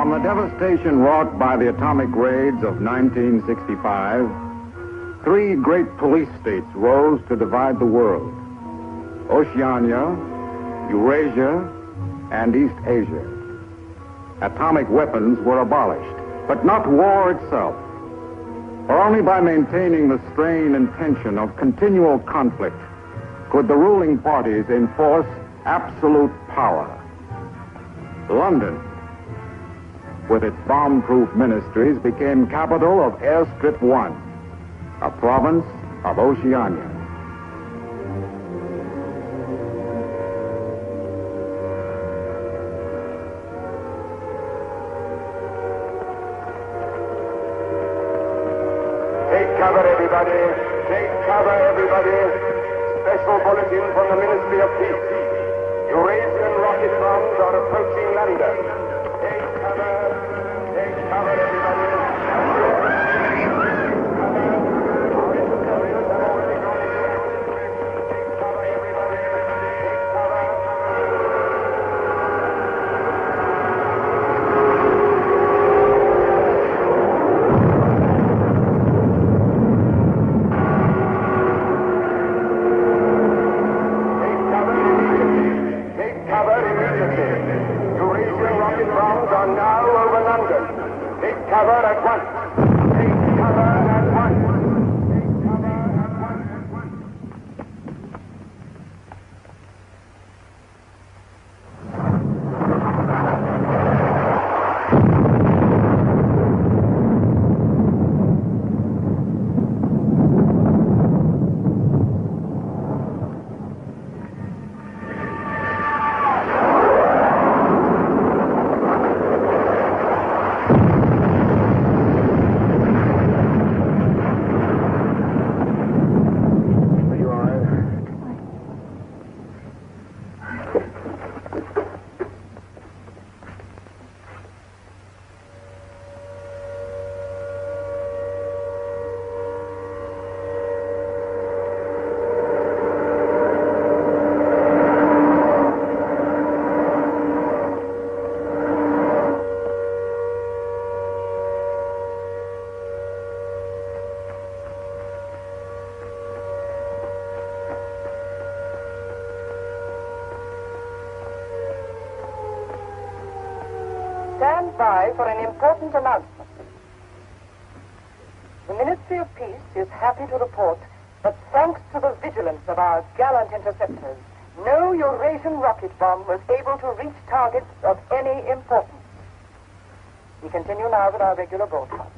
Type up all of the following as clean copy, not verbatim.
From the devastation wrought by the atomic raids of 1965, three great police states rose to divide the world: Oceania, Eurasia, and East Asia. Atomic weapons were abolished, but not war itself. For only by maintaining the strain and tension of continual conflict could the ruling parties enforce absolute power. London, with its bomb-proof ministries, became capital of Airstrip 1, a province of Oceania. Take cover, everybody. Take cover, everybody. Special bulletin from the Ministry of Peace. Eurasian rocket bombs are approaching London. Take cover, everybody. Stand by for an important announcement. The Ministry of Peace is happy to report that thanks to the vigilance of our gallant interceptors, no Eurasian rocket bomb was able to reach targets of any importance. We continue now with our regular broadcast.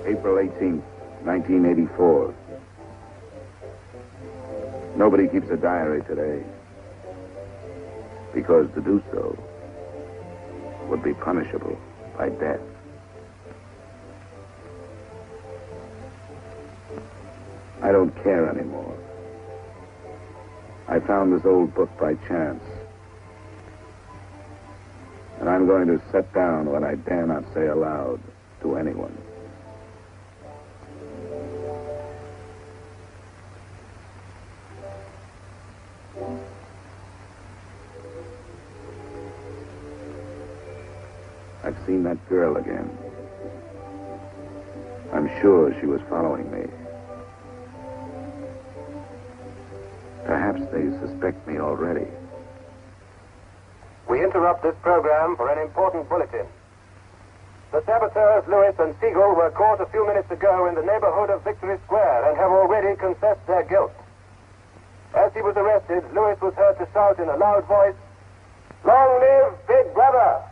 April 18th, 1984. Nobody keeps a diary today, because to do so would be punishable by death. I don't care anymore. I found this old book by chance. And I'm going to set down what I dare not say aloud to anyone. I've seen that girl again. I'm sure she was following me. Perhaps they suspect me already. We interrupt this program for an important bulletin. The saboteurs Lewis and Siegel were caught a few minutes ago in the neighborhood of Victory Square and have already confessed their guilt. As he was arrested, Lewis was heard to shout in a loud voice, "Long live Big Brother!"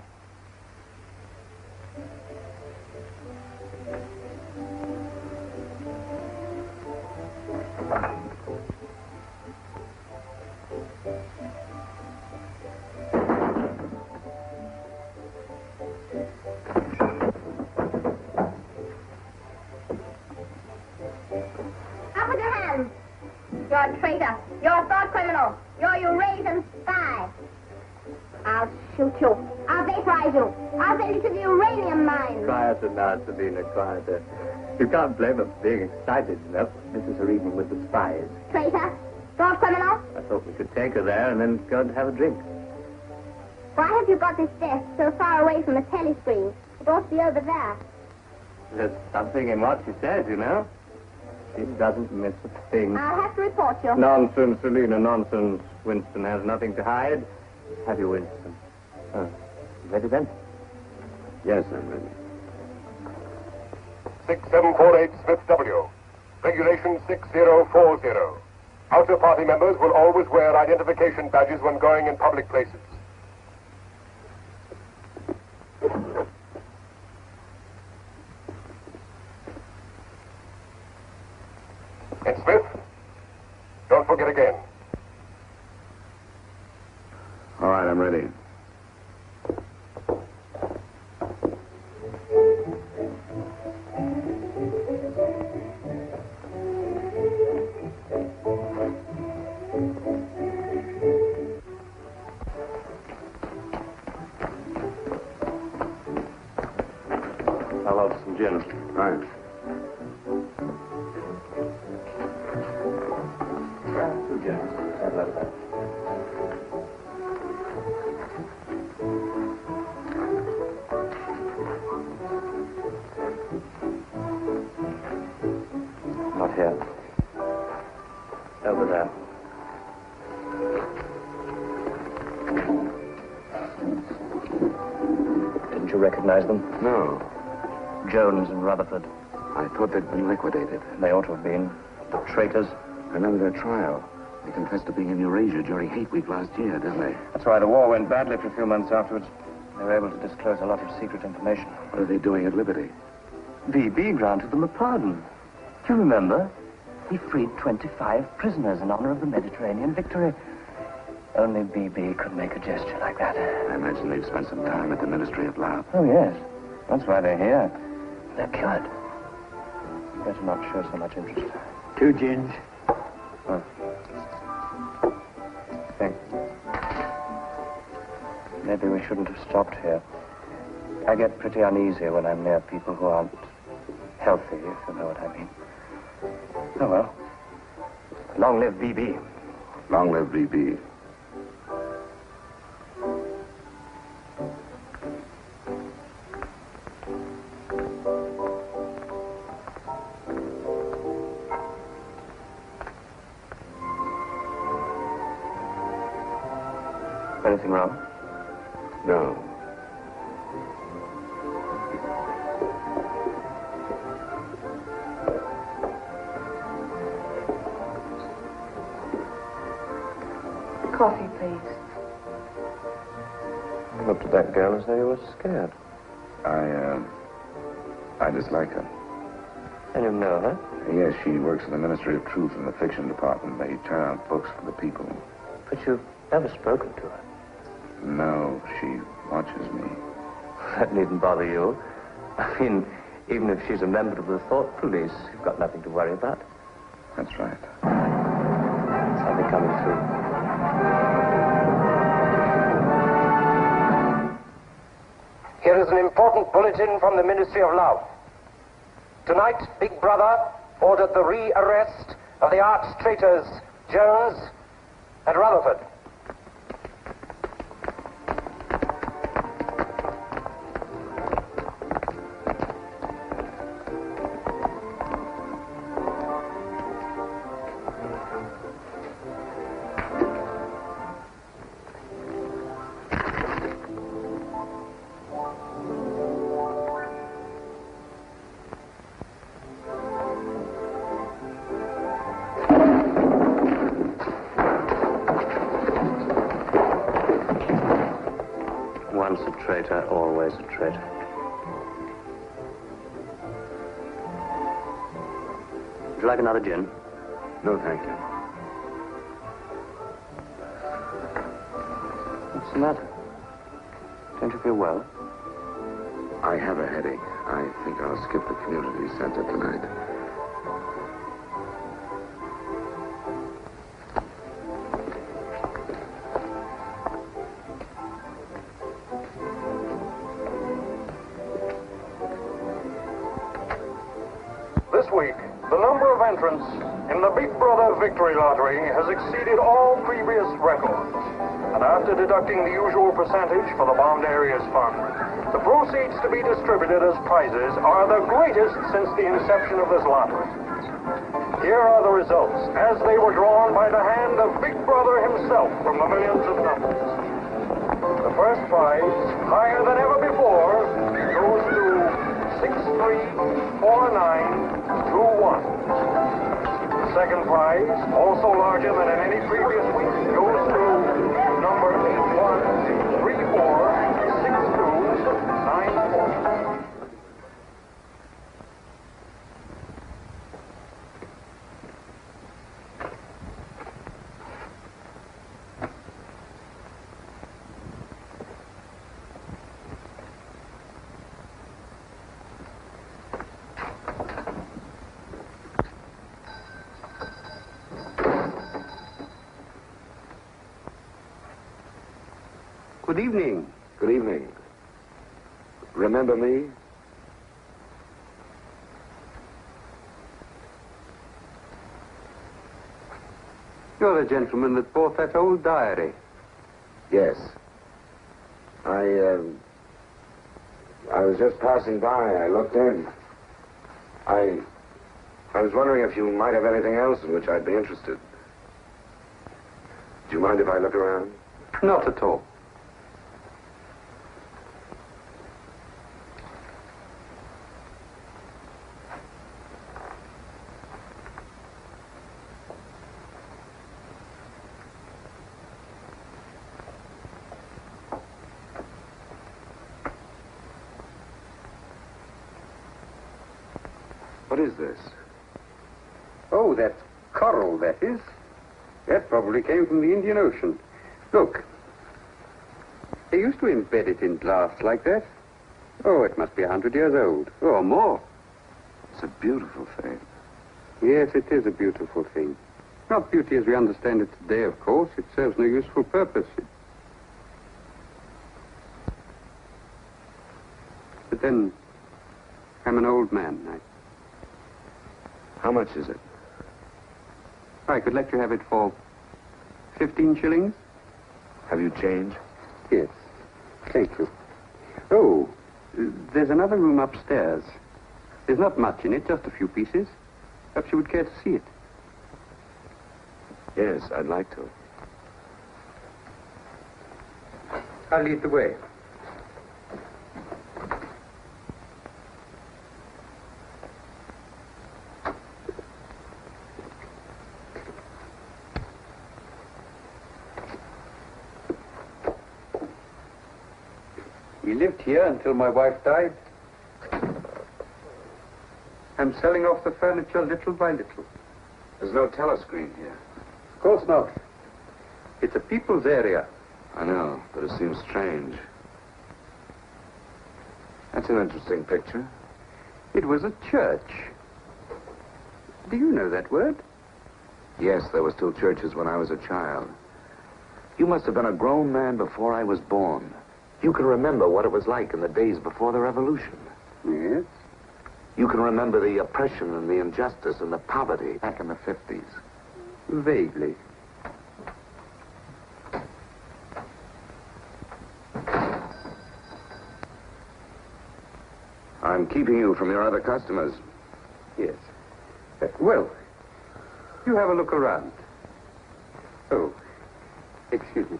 Up with your hands. You're a traitor. You're a thought criminal. You're a Eurasian spy. I'll shoot you. I'll vaporize you. I'll send you to the uranium mine. Quieter now, Sabina, quieter. You can't blame her for being excited enough. This is her evening with the spies. Traitor. Thought criminal. I thought we could take her there and then go and have a drink. Why have you got this desk so far away from the telescreen? It ought to be over there. There's something in what she says, you know. She doesn't miss a thing. I'll have to report you. Nonsense, Selina, nonsense. Winston has nothing to hide. Have you, Winston? Oh, ready then? Yes, I'm ready. 6748 Smith W. Regulation 6040. Outer party members will always wear identification badges when going in public places. And Smith, don't forget again. All right, I'm ready. I'll have some gin. Right. Two gins. I'd love that. Not here. Over there. Didn't you recognize them? No, Jones and Rutherford. I thought they'd been liquidated. They ought to have been. The traitors. Remember their trial? They confessed to being in Eurasia during Hate Week last year, didn't they? That's why the war went badly for a few months afterwards. They were able to disclose a lot of secret information. What are they doing at Liberty? VB granted them a pardon. Do you remember? He freed 25 prisoners in honor of the Mediterranean victory. Only BB could make a gesture like that. I imagine they've spent some time at the Ministry of Love. Oh, yes. That's why they're here. They're cured. Better not show so much interest. 2 gins. Oh. Thanks. Maybe we shouldn't have stopped here. I get pretty uneasy when I'm near people who aren't healthy, if you know what I mean. Oh, well. Long live BB. Long live VB. Anything wrong? No. Coffee, please. You looked at that girl as though you were scared. I dislike her. And you know her? Yes, she works in the Ministry of Truth in the fiction department. They turn out books for the people. But you've never spoken to her. No, she watches me. That needn't bother you. I mean, even if she's a member of the thought police, you've got nothing to worry about. That's right. Something coming through. Here is an important bulletin from the Ministry of Love. Tonight, Big Brother ordered the re-arrest of the arch traitors Jones and Rutherford. Once a traitor, always a traitor. Would you like another gin? No, thank you. What's the matter? Don't you feel well? I have a headache. I think I'll skip the community center tonight. This week, the number of entrants in the Big Brother Victory Lottery has exceeded all previous records. And after deducting the usual percentage for the bombed areas fund, the proceeds to be distributed as prizes are the greatest since the inception of this lottery. Here are the results, as they were drawn by the hand of Big Brother himself from the millions of numbers. The first prize, higher than ever before, goes to 634921. The second prize, also larger than in any previous week, goes to number 81346294. Good evening. Good evening. Remember me? You're the gentleman that bought that old diary. Yes. I was just passing by. I looked in. I was wondering if you might have anything else in which I'd be interested. Do you mind if I look around? Not at all. What is this? Oh, that's coral, that is. That probably came from the Indian Ocean. Look. They used to embed it in glass like that. Oh, it must be 100 years old, or more. It's a beautiful thing. Yes, it is a beautiful thing. Not beauty as we understand it today, of course. It serves no useful purpose. But then, I'm an old man. How much is it? I could let you have it for 15 shillings. Have you change? Yes. Thank you. Oh, there's another room upstairs. There's not much in it, just a few pieces. Perhaps you would care to see it. Yes, I'd like to. I'll lead the way. He lived here until my wife died. I'm selling off the furniture little by little. There's no telescreen here. Of course not. It's a people's area. I know, but it seems strange. That's an interesting picture. It was a church. Do you know that word? Yes, there were still churches when I was a child. You must have been a grown man before I was born. You can remember what it was like in the days before the revolution. Yes? You can remember the oppression and the injustice and the poverty back in the 50s. Vaguely. I'm keeping you from your other customers. Yes. Well, you have a look around. Oh, excuse me.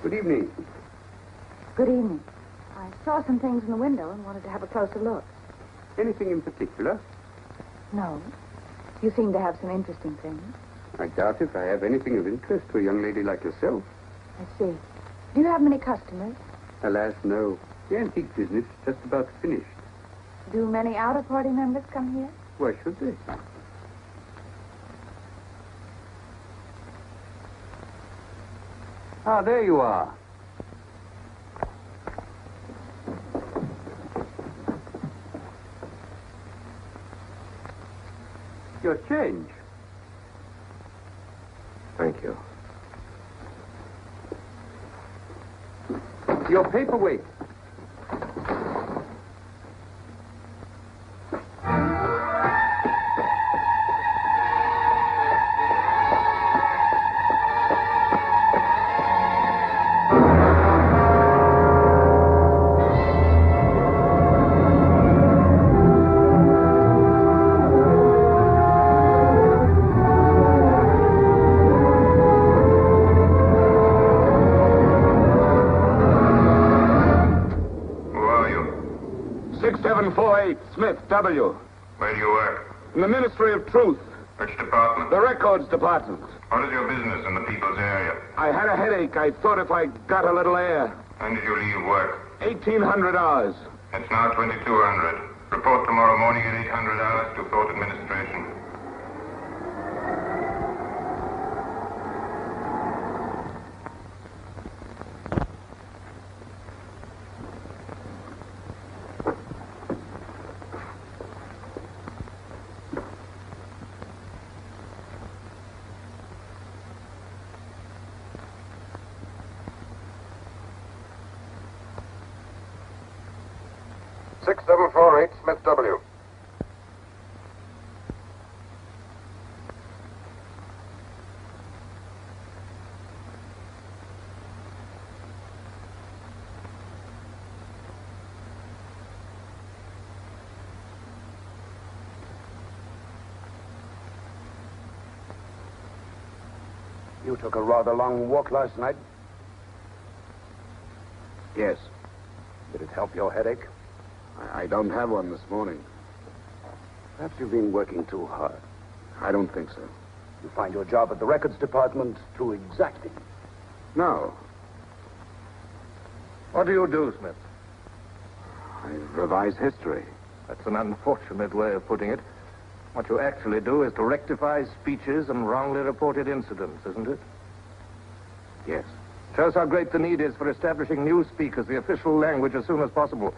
Good evening. Good evening. I saw some things in the window and wanted to have a closer look. Anything in particular? No. You seem to have some interesting things. I doubt if I have anything of interest to a young lady like yourself. I see. Do you have many customers? Alas, no. The antique business is just about finished. Do many outer-party members come here? Why should they? Ah, there you are. Your change. Thank you. Your paperweight. Smith, W. Where do you work? In the Ministry of Truth. Which department? The Records Department. What is your business in the people's area? I had a headache. I thought if I got a little air. When did you leave work? 1,800 hours. It's now 2,200. Report tomorrow morning at 800 hours to Port Administration. Smith W. You took a rather long walk last night. Yes. Did it help your headache? I don't have one this morning. Perhaps you've been working too hard. I don't think so. You find your job at the records department too exacting. No. What do you do, Smith? I revise history. That's an unfortunate way of putting it. What you actually do is to rectify speeches and wrongly reported incidents, isn't it? Yes. Shows how great the need is for establishing newspeak as the official language as soon as possible.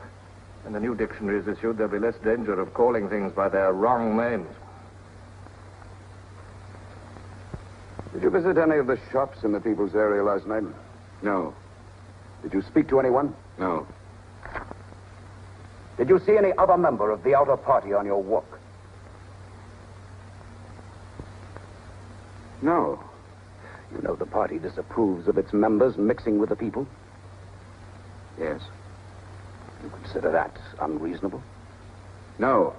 When the new dictionary is issued, there'll be less danger of calling things by their wrong names. Did you visit any of the shops in the people's area last night? No. Did you speak to anyone? No. Did you see any other member of the outer party on your walk? No. You know the party disapproves of its members mixing with the people? Yes. You consider that unreasonable? No.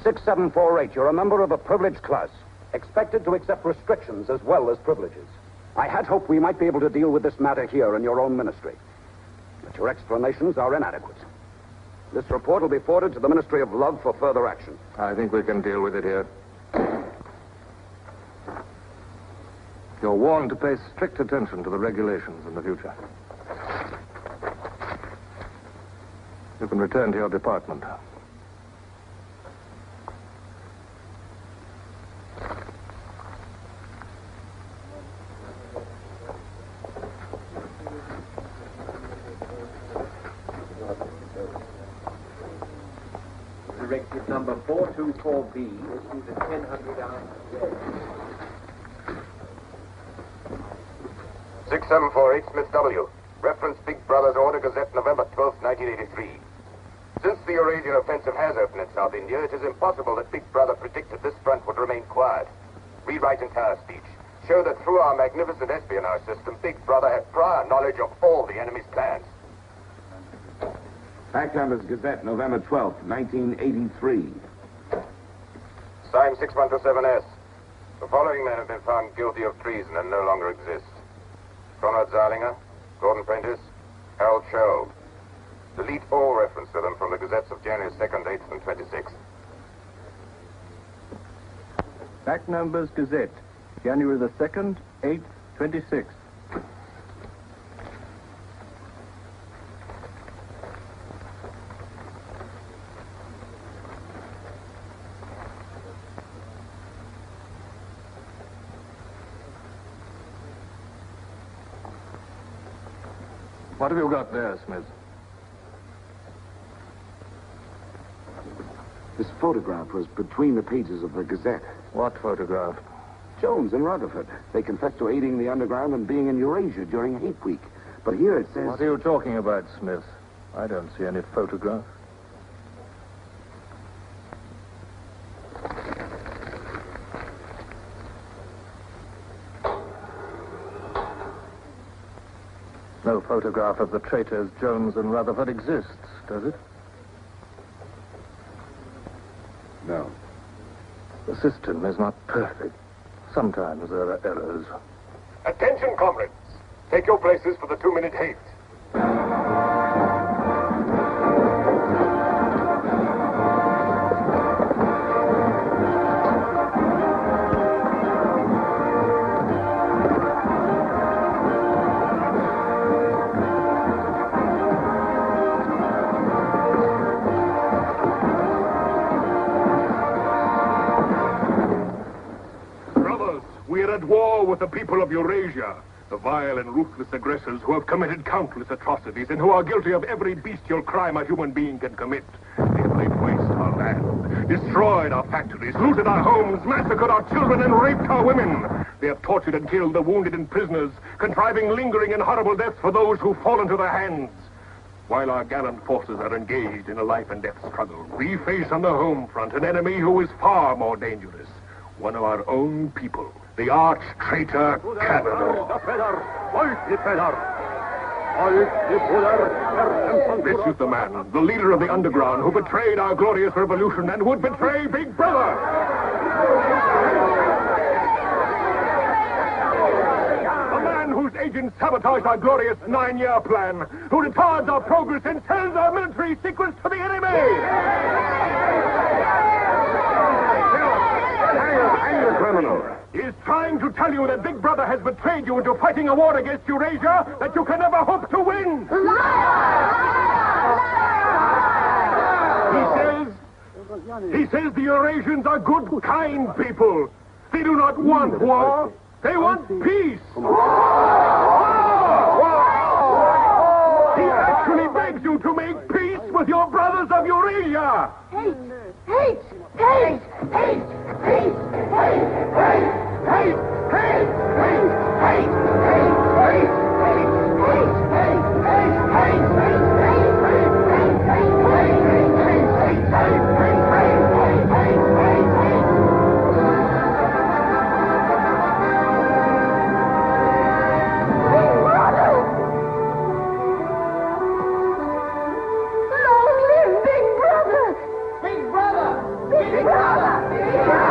6748, you're a member of a privileged class, expected to accept restrictions as well as privileges. I had hoped we might be able to deal with this matter here in your own ministry. But your explanations are inadequate. This report will be forwarded to the Ministry of Love for further action. I think we can deal with it here. You're warned to pay strict attention to the regulations in the future. You can return to your department. Directive number 424B, issued at 1000 hours today. 6748 Smith W. Reference Big Brother's Order Gazette, November 12, 1983. Since the Eurasian offensive has opened in South India, it is impossible that Big Brother predicted this front would remain quiet. Rewrite entire speech. Show that through our magnificent espionage system, Big Brother had prior knowledge of all the enemy's plans. Fact Numbers Gazette, November 12th, 1983. Signed 6127S. The following men have been found guilty of treason and no longer exist. Conrad Zarlinger, Gordon Prentice, Harold Sherrill. Delete all reference to them from the gazettes of January 2nd, 8th, and 26th. Fact Numbers Gazette, January the 2nd, 8th, 26th. What have you got there, Smith? This photograph was between the pages of the Gazette. What photograph? Jones and Rutherford. They confessed to aiding the underground and being in Eurasia during Hate Week. But here it says... What are you talking about, Smith? I don't see any photograph. No photograph of the traitors Jones and Rutherford exists, does it? No. The system is not perfect. Sometimes there are errors. Attention, comrades. Take your places for the 2-minute hate. At war with the people of Eurasia, the vile and ruthless aggressors who have committed countless atrocities and who are guilty of every bestial crime a human being can commit. They have laid waste our land, destroyed our factories, looted our homes, massacred our children, and raped our women. They have tortured and killed the wounded and prisoners, contriving lingering and horrible deaths for those who fall into their hands. While our gallant forces are engaged in a life and death struggle, we face on the home front an enemy who is far more dangerous. One of our own people. The arch-traitor Canada. This is the man, the leader of the underground, who betrayed our glorious revolution and would betray Big Brother. The man whose agents sabotaged our glorious 9-year plan, who retards our progress and sells our military secrets to the enemy. Hang the criminal. Is trying to tell you that Big Brother has betrayed you into fighting a war against Eurasia that you can never hope to win. He says the Eurasians are good, kind people. They do not want war. They want peace. He actually begs you to make peace with your brothers of Eurasia. Hate! Hate! Hate! Hate! Hate! Hate! Hate! Hate! Hate! Hate! Hate! Hate! Long live Big Brother! Big Brother! Big Brother!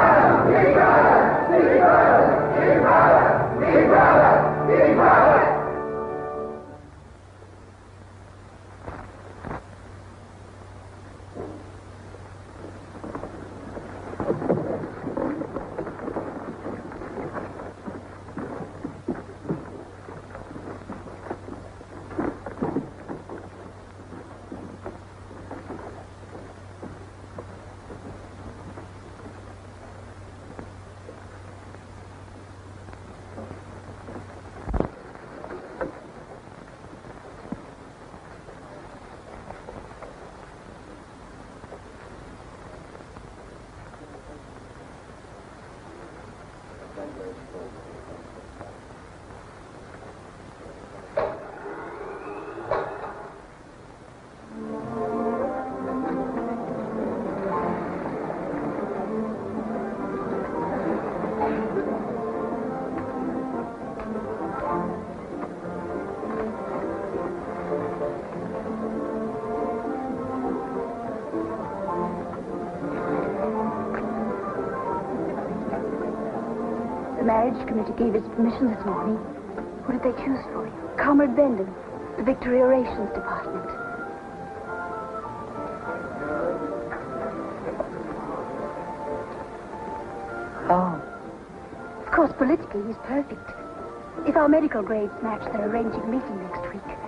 The marriage committee gave its permission this morning. Who did they choose for you? Comrade Bendon, the Victory Orations Department. Oh. Of course, politically, he's perfect. If our medical grades match, they're arranging a meeting next week.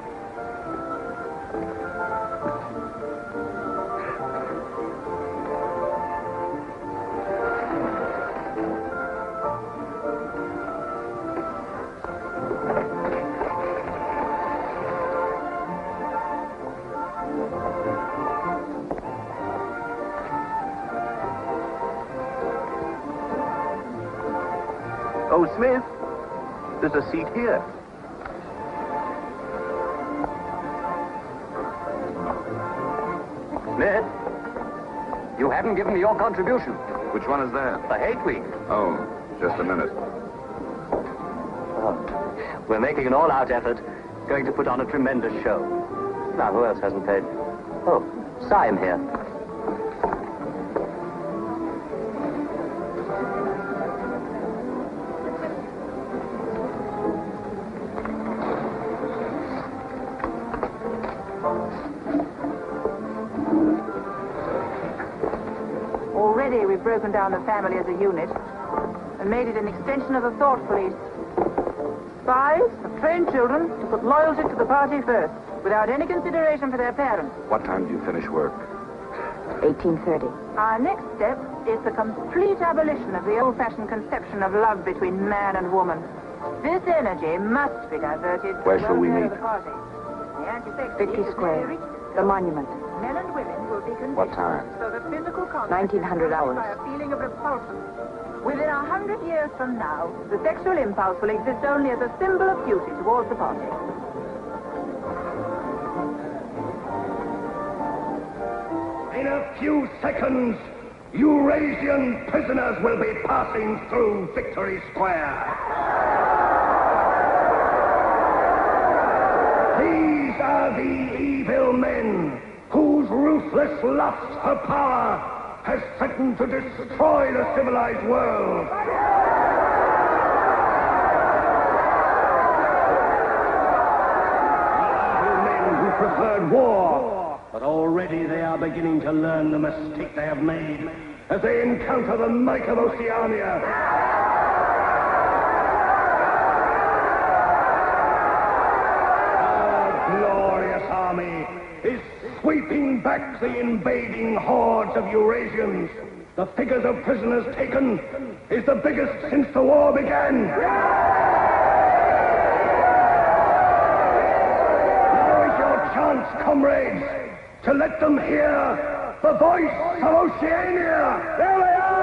Oh, Smith, there's a seat here. Smith, you haven't given me your contribution. Which one is that? The Hate Week. Oh, just a minute. Oh, we're making an all-out effort, going to put on a tremendous show. Now, who else hasn't paid? Oh, Syme here. Already we've broken down the family as a unit and made it an extension of the thought police. Spies have trained children to put loyalty to the party first, without any consideration for their parents. What time do you finish work? 18:30. Our next step is the complete abolition of the old-fashioned conception of love between man and woman. This energy must be diverted. Where shall we meet? The party. The anti-sex 50 Square. The monument. Men and women will be conditioned What time? so that physical contact 1900 hours. by a feeling of repulsion. Within 100 years from now, the sexual impulse will exist only as a symbol of duty towards the party. In a few seconds, Eurasian prisoners will be passing through Victory Square. These are the evil men whose ruthless lust for power has threatened to destroy the civilized world. The evil men who preferred war, but already they are beginning to learn the mistake they have made as they encounter the might of Oceania. Army is sweeping back the invading hordes of Eurasians. The figures of prisoners taken is the biggest since the war began. Now is your chance, comrades, to let them hear the voice of Oceania. There they are!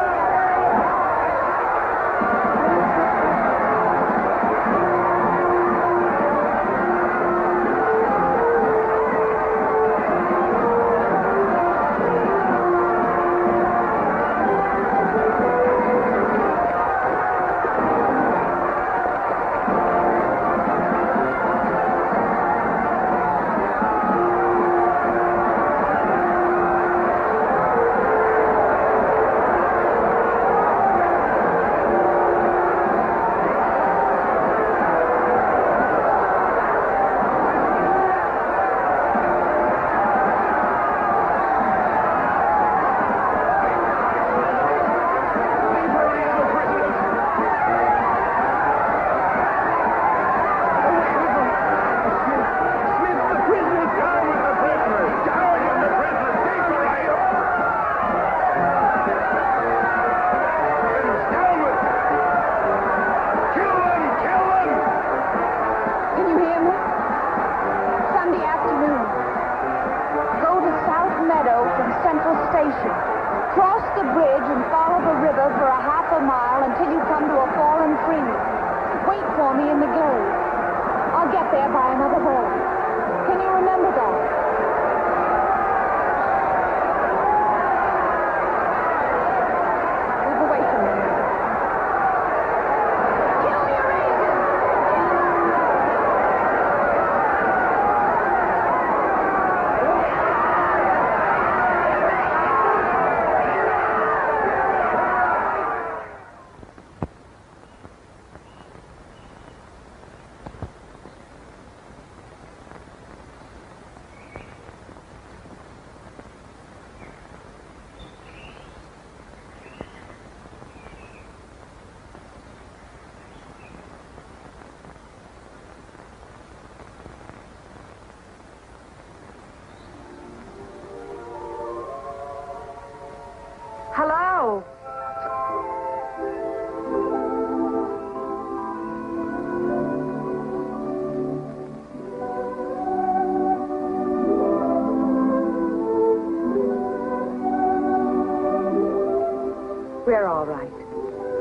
We're all right.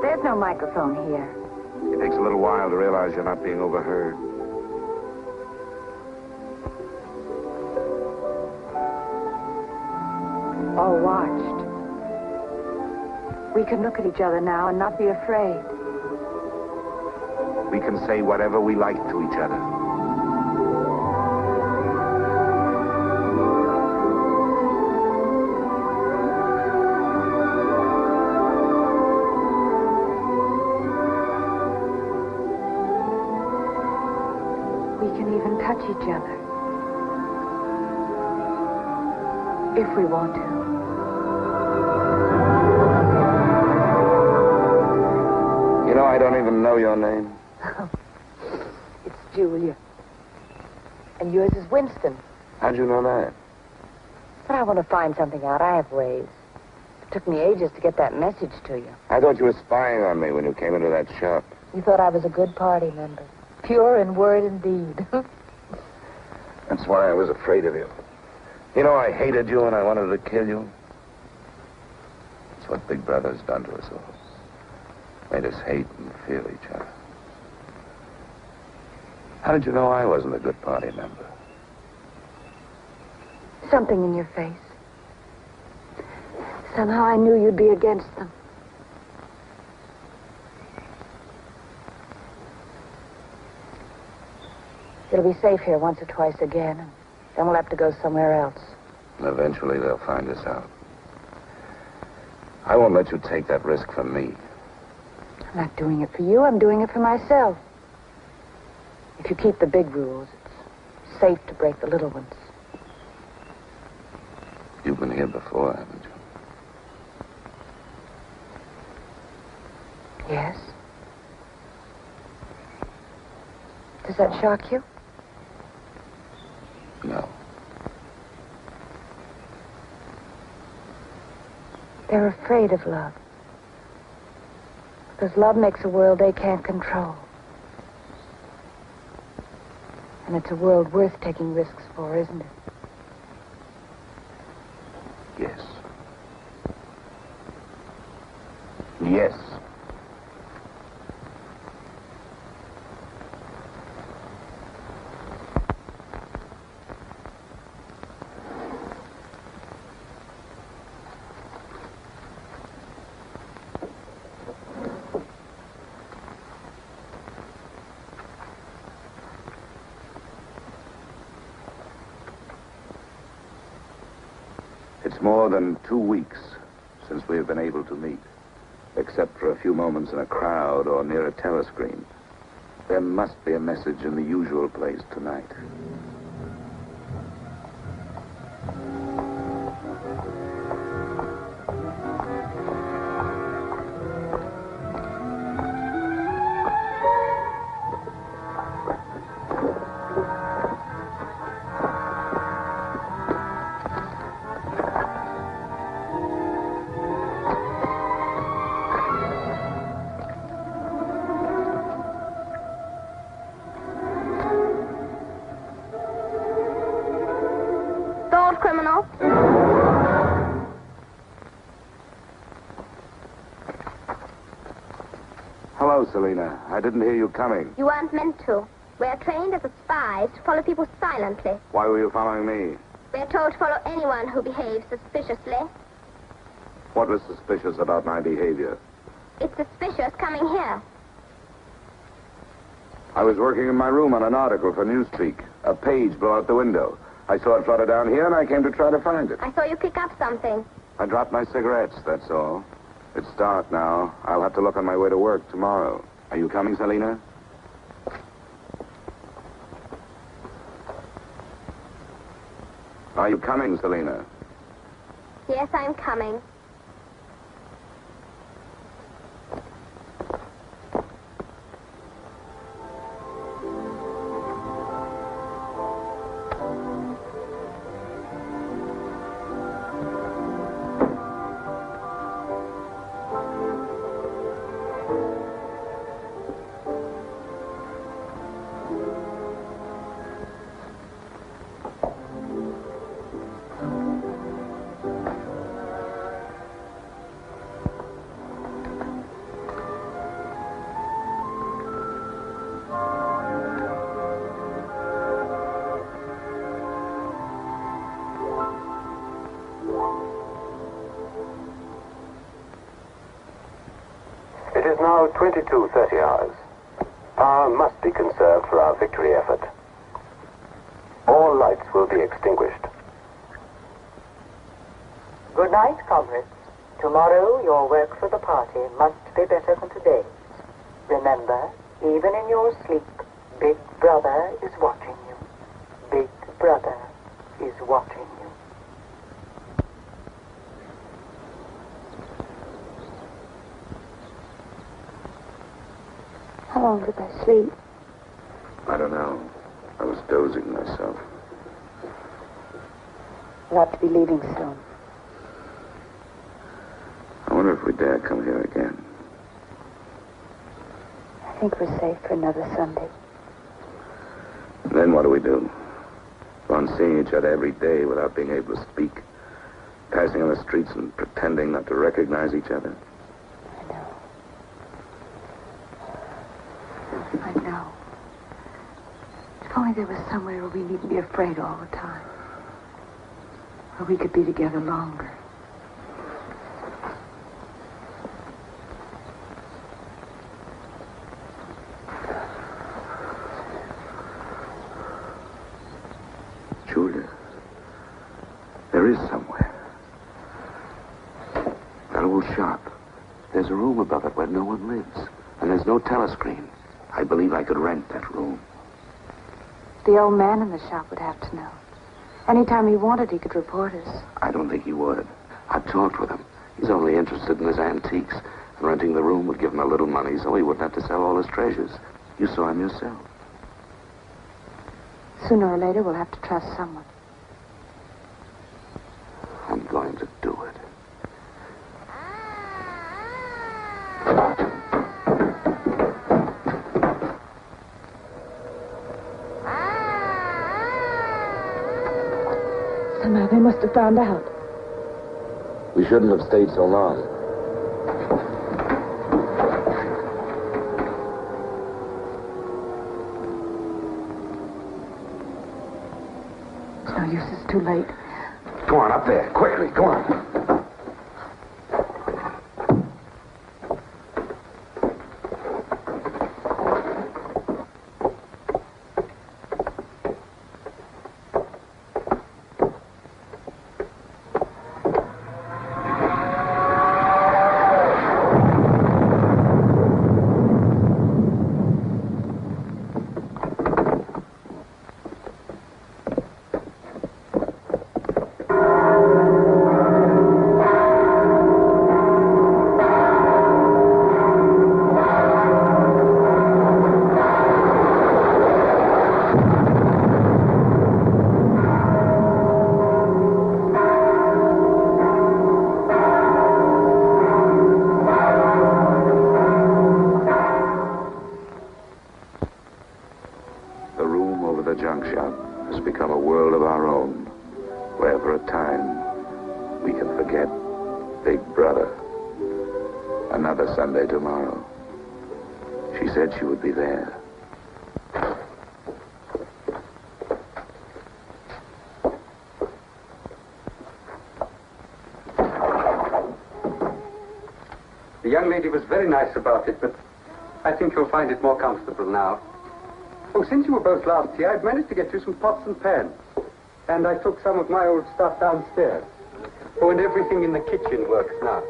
There's no microphone here. It takes a little while to realize you're not being overheard. All watched. We can look at each other now and not be afraid. We can say whatever we like to each other. We can even touch each other. If we want to. You know, I don't even know your name. It's Julia. And yours is Winston. How'd you know that? But I want to find something out. I have ways. It took me ages to get that message to you. I thought you were spying on me when you came into that shop. You thought I was a good party member. Pure in word and deed. That's why I was afraid of you. You know, I hated you and I wanted to kill you. It's what Big Brother's done to us all. Made us hate and fear each other. How did you know I wasn't a good party member? Something in your face. Somehow I knew you'd be against them. It'll be safe here once or twice again, and then we'll have to go somewhere else. Eventually they'll find us out. I won't let you take that risk from me. I'm not doing it for you. I'm doing it for myself. If you keep the big rules, it's safe to break the little ones. You've been here before, haven't you? Yes. Does that shock you? No. They're afraid of love. Because love makes a world they can't control. And it's a world worth taking risks for, isn't it? Yes. Yes. It's more than 2 weeks since we have been able to meet, except for a few moments in a crowd or near a telescreen. There must be a message in the usual place tonight. Criminal. Hello, Selena. I didn't hear you coming. You weren't meant to. We're trained as spies to follow people silently. Why were you following me? We're told to follow anyone who behaves suspiciously. What was suspicious about my behavior? It's suspicious coming here. I was working in my room on an article for Newspeak. A page blew out the window. I saw it flutter down here, and I came to try to find it. I saw you pick up something. I dropped my cigarettes, that's all. It's dark now. I'll have to look on my way to work tomorrow. Are you coming, Selena? Are you coming, Selena? Yes, I'm coming. now 22:30 hours. Power must be conserved for our victory effort. All lights will be extinguished. Good night, comrades. Tomorrow, your work for the party must be better than today. Remember, even in your sleep, Big Brother is watching you. Big Brother is watching you. How long did I sleep? I don't know. I was dozing myself. We'll have to be leaving soon. I wonder if we dare come here again. I think we're safe for another Sunday. And then what do we do? Go on seeing each other every day without being able to speak. Passing on the streets and pretending not to recognize each other. I know. If only there was somewhere where we needn't be afraid all the time. Where we could be together longer. Julia, there is somewhere. That old shop. There's a room above it where no one lives. And there's no telescreen. I believe I could rent that room. The old man in the shop would have to know. Anytime he wanted, he could report us. I don't think he would. I've talked with him. He's only interested in his antiques. And renting the room would give him a little money so he wouldn't have to sell all his treasures. You saw him yourself. Sooner or later, we'll have to trust someone. I'm going to do it. Somehow they must have found out. We shouldn't have stayed so long. It's no use, it's too late. Go on, up there. Quickly, go on. Sunday tomorrow. She said she would be there. The young lady was very nice about it, but I think you'll find it more comfortable now. Oh, since you were both last here, I've managed to get you some pots and pans. And I took some of my old stuff downstairs. Oh, and everything in the kitchen works now.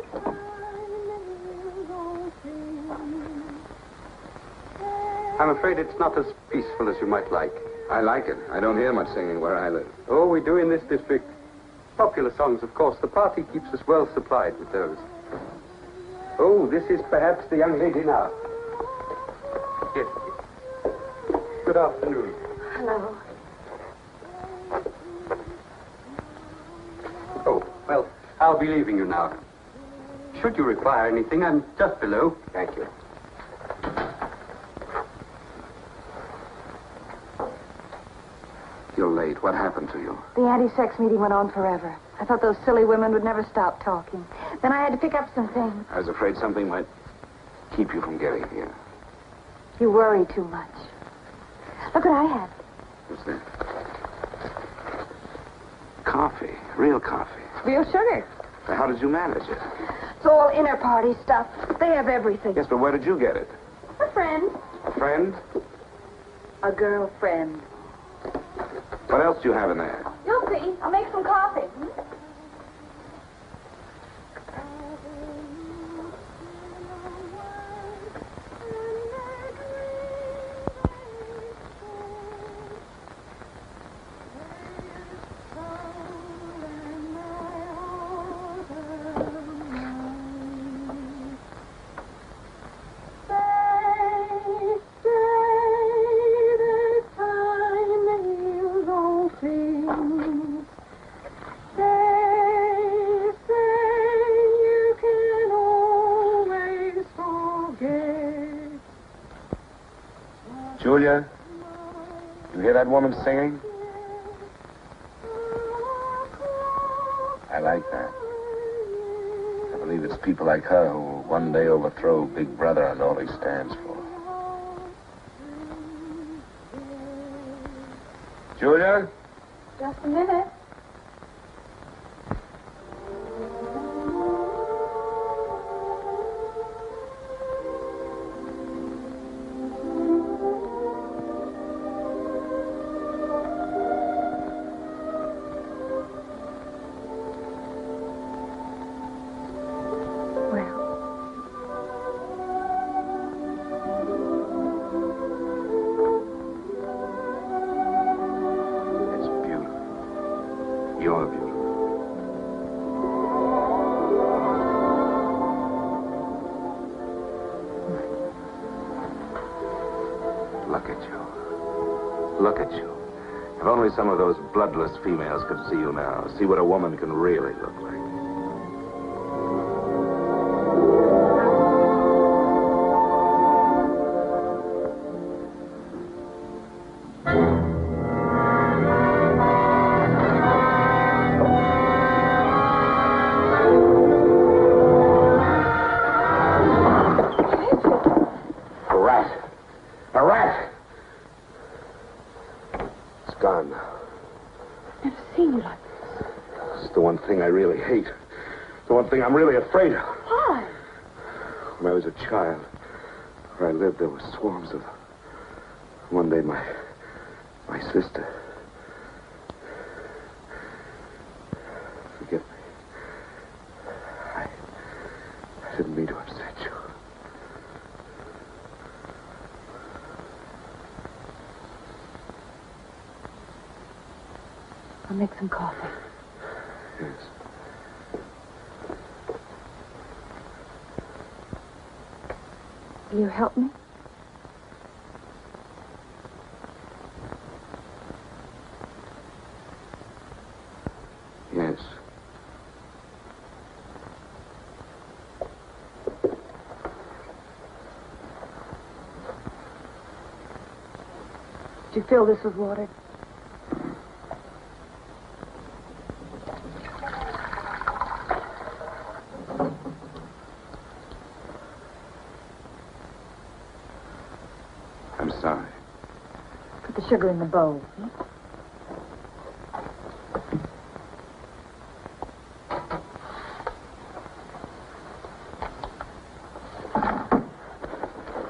I'm afraid it's not as peaceful as you might like. I like it. I don't hear much singing where I live. Oh, we do in this district. Popular songs, of course. The party keeps us well supplied with those. Oh, this is perhaps the young lady now. Yes. Good afternoon. Hello. Oh, well, I'll be leaving you now. Should you require anything, I'm just below. Thank you. You're late. What happened to you? The anti-sex meeting went on forever. I thought those silly women would never stop talking. Then I had to pick up some things. I was afraid something might keep you from getting here. You worry too much. Look what I had. What's that? Coffee. Real coffee. Real sugar. How did you manage it? It's all inner party stuff. They have everything. Yes, but where did you get it? A friend. A friend? A girlfriend. What else do you have in there? You'll see. I'll make some coffee. Julia, you hear that woman singing? I like that. I believe it's people like her who will one day overthrow Big Brother and all he stands for. Julia? Just a minute. You're beautiful. Look at you. Look at you. If only some of those bloodless females could see you now, see what a woman can really look like. I really hate. The one thing I'm really afraid of. Why? When I was a child, where I lived, there were swarms of them. One day, my sister. Forgive me. I didn't mean to upset you. I'll make some coffee. Yes. Will you help me? Yes. Did you fill this with water? I'm sorry. Put the sugar in the bowl.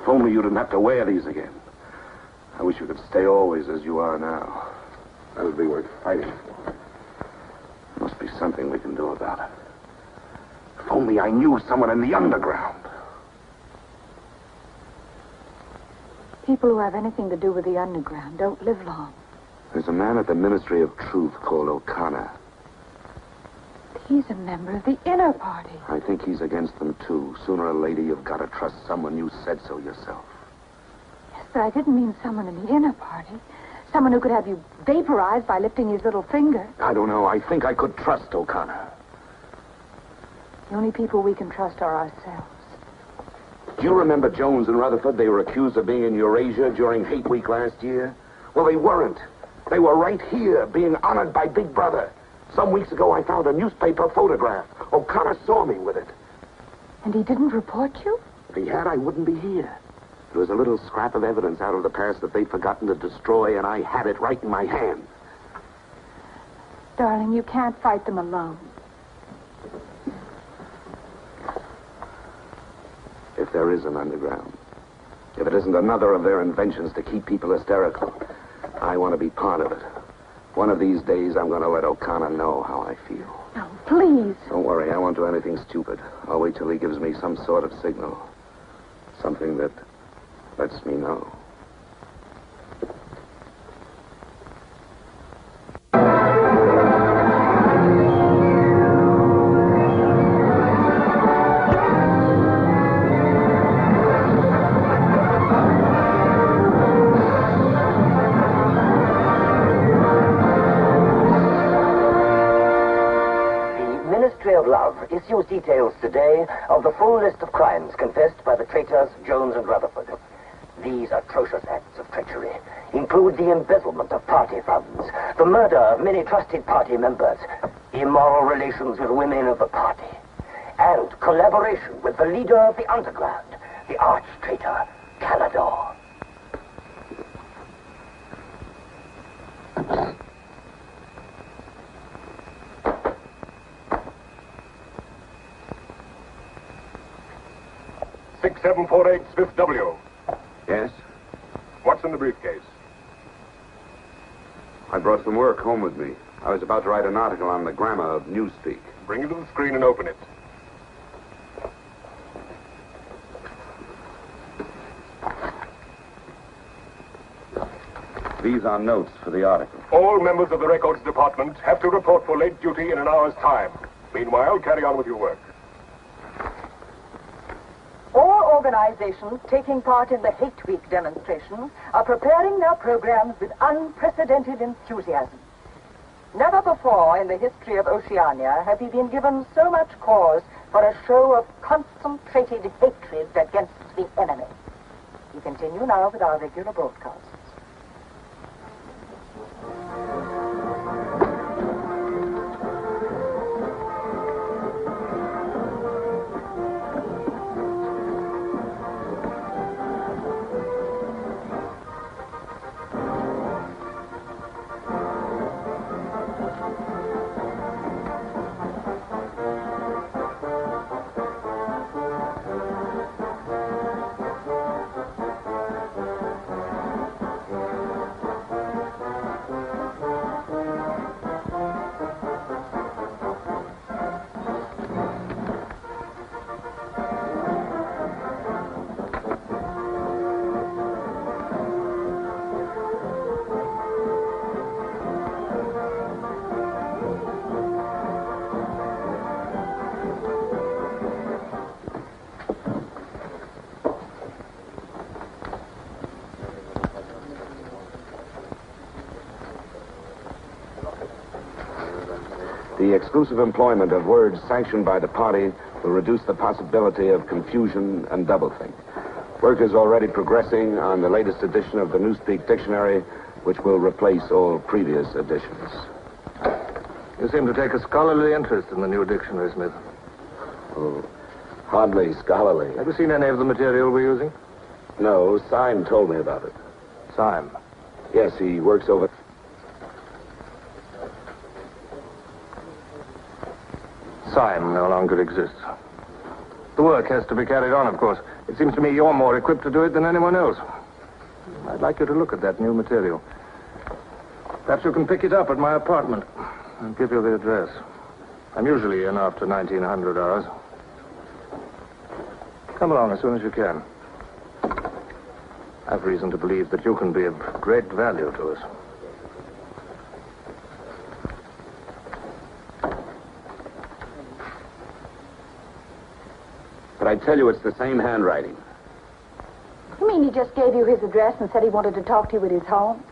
If only you didn't have to wear these again. I wish you could stay always as you are now. That would be worth fighting for. There must be something we can do about it. If only I knew someone in the underground. People who have anything to do with the underground don't live long. There's a man at the Ministry of Truth called O'Connor. He's a member of the inner party. I think he's against them, too. Sooner or later, you've got to trust someone. You said so yourself. Yes, but I didn't mean someone in the inner party. Someone who could have you vaporized by lifting his little finger. I don't know. I think I could trust O'Connor. The only people we can trust are ourselves. Do you remember Jones and Rutherford? They were accused of being in Eurasia during Hate Week last year. Well, they weren't. They were right here, being honored by Big Brother. Some weeks ago, I found a newspaper photograph. O'Connor saw me with it. And he didn't report you? If he had, I wouldn't be here. It was a little scrap of evidence out of the past that they'd forgotten to destroy, and I had it right in my hand. Darling, you can't fight them alone. if there is an underground. If it isn't another of their inventions to keep people hysterical, I want to be part of it. One of these days, I'm going to let O'Connor know how I feel. No, please. Don't worry, I won't do anything stupid. I'll wait till he gives me some sort of signal. Something that lets me know. Issues details today of the full list of crimes confessed by the traitors Jones and Rutherford. These atrocious acts of treachery include the embezzlement of party funds, the murder of many trusted party members, immoral relations with women of the party, and collaboration with the leader of the underground, the arch-traitor, Canador. .748 Smith W. Yes? What's in the briefcase? I brought some work home with me. I was about to write an article on the grammar of newspeak. Bring it to the screen and open it. These are notes for the article. All members of the records department have to report for late duty in an hour's time. Meanwhile, carry on with your work. All organizations taking part in the Hate Week demonstration are preparing their programs with unprecedented enthusiasm. Never before in the history of Oceania have we been given so much cause for a show of concentrated hatred against the enemy. We continue now with our regular broadcasts. The exclusive employment of words sanctioned by the party will reduce the possibility of confusion and doublethink. Work is already progressing on the latest edition of the Newspeak Dictionary, which will replace all previous editions. You seem to take a scholarly interest in the new dictionary, Smith. Oh, hardly scholarly. Have you seen any of the material we're using? No, Syme told me about it. Syme? Yes, he works over... Syme no longer exists. The work has to be carried on, of course. It seems to me you're more equipped to do it than anyone else. I'd like you to look at that new material. Perhaps you can pick it up at my apartment. I'll give you the address. I'm usually in after 1900 hours. Come along as soon as you can. I've reason to believe that you can be of great value to us. But I tell you, it's the same handwriting. You mean he just gave you his address and said he wanted to talk to you at his home?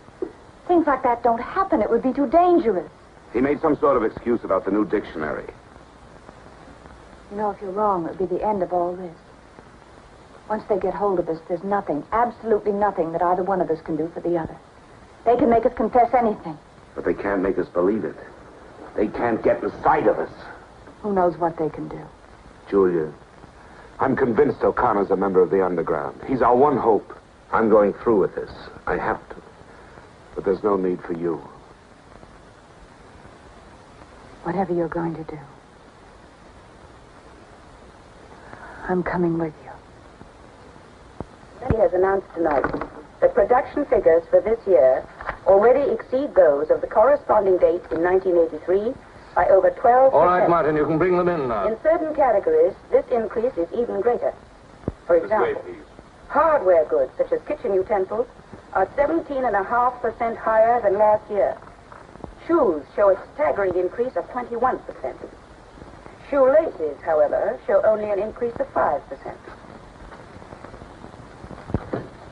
Things like that don't happen. It would be too dangerous. He made some sort of excuse about the new dictionary. You know, if you're wrong, it would be the end of all this. Once they get hold of us, there's nothing, absolutely nothing that either one of us can do for the other. They can make us confess anything. But they can't make us believe it. They can't get inside of us. Who knows what they can do? Julia, I'm convinced O'Connor's a member of the underground. He's our one hope. I'm going through with this. I have to. But there's no need for you. Whatever you're going to do, I'm coming with you. has announced tonight that production figures for this year already exceed those of the corresponding date in 1983 by over 12%. All right, Martin, you can bring them in now. In certain categories, this increase is even greater. For example, hardware goods such as kitchen utensils are 17.5% higher than last year. Shoes show a staggering increase of 21%. Shoelaces, however, show only an increase of 5%.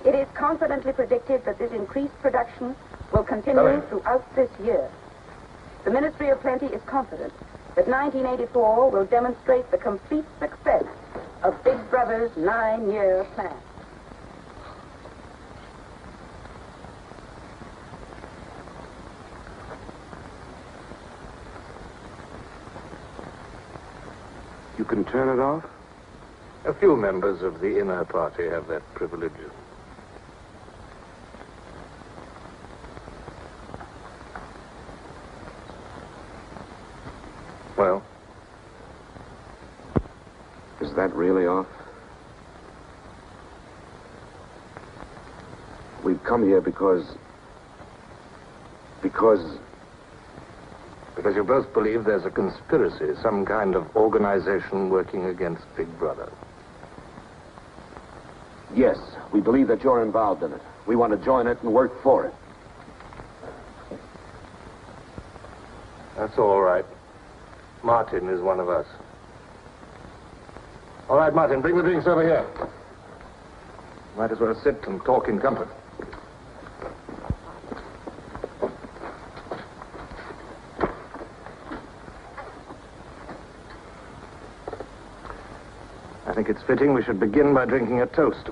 It is confidently predicted that this increased production will continue throughout this year. The Ministry of Plenty is confident that 1984 will demonstrate the complete success of Big Brother's 9-year plan. You can turn it off? A few members of the inner party have that privilege. Well? Is that really off? We've come here because you both believe there's a conspiracy, some kind of organization working against Big Brother. Yes, we believe that you're involved in it. We want to join it and work for it. That's all right. Martin is one of us. All right, Martin, bring the drinks over here. Might as well sit and talk in comfort. I think it's fitting we should begin by drinking a toast.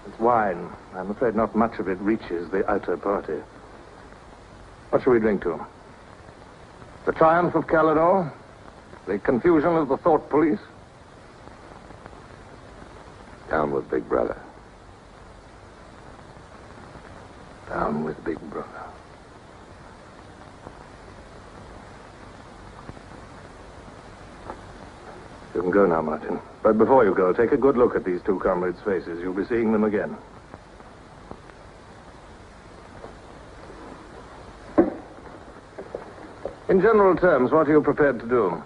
It's wine. I'm afraid not much of it reaches the outer party. What shall we drink to? The triumph of Calidor? The confusion of the thought police? Down with Big Brother. Down with Big Brother. You can go now, Martin. But before you go, take a good look at these two comrades' faces. You'll be seeing them again. In general terms, what are you prepared to do?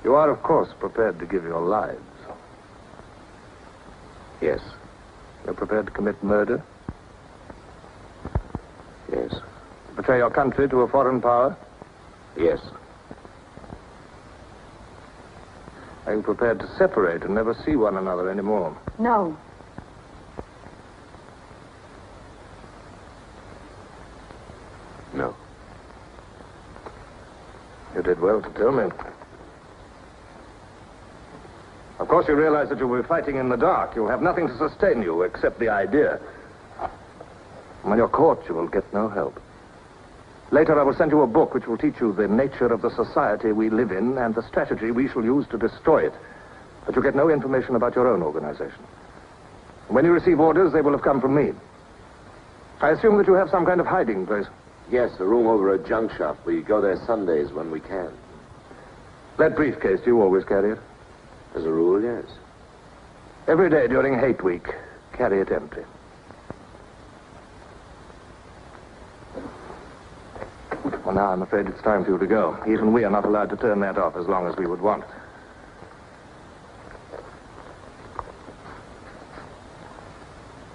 You are, of course, prepared to give your lives. Yes. You're prepared to commit murder? Yes. To betray your country to a foreign power? Yes. Are you prepared to separate and never see one another anymore? No. No. You did well to tell me. Of course, you realize that you'll be fighting in the dark. You'll have nothing to sustain you except the idea. When you're caught, you will get no help. Later, I will send you a book which will teach you the nature of the society we live in and the strategy we shall use to destroy it. But you'll get no information about your own organization. When you receive orders, they will have come from me. I assume that you have some kind of hiding place. Yes, a room over a junk shop. We go there Sundays when we can. That briefcase, do you always carry it? As a rule, yes. Every day during hate week, carry it empty. Well, now I'm afraid it's time for you to go. Even we are not allowed to turn that off as long as we would want.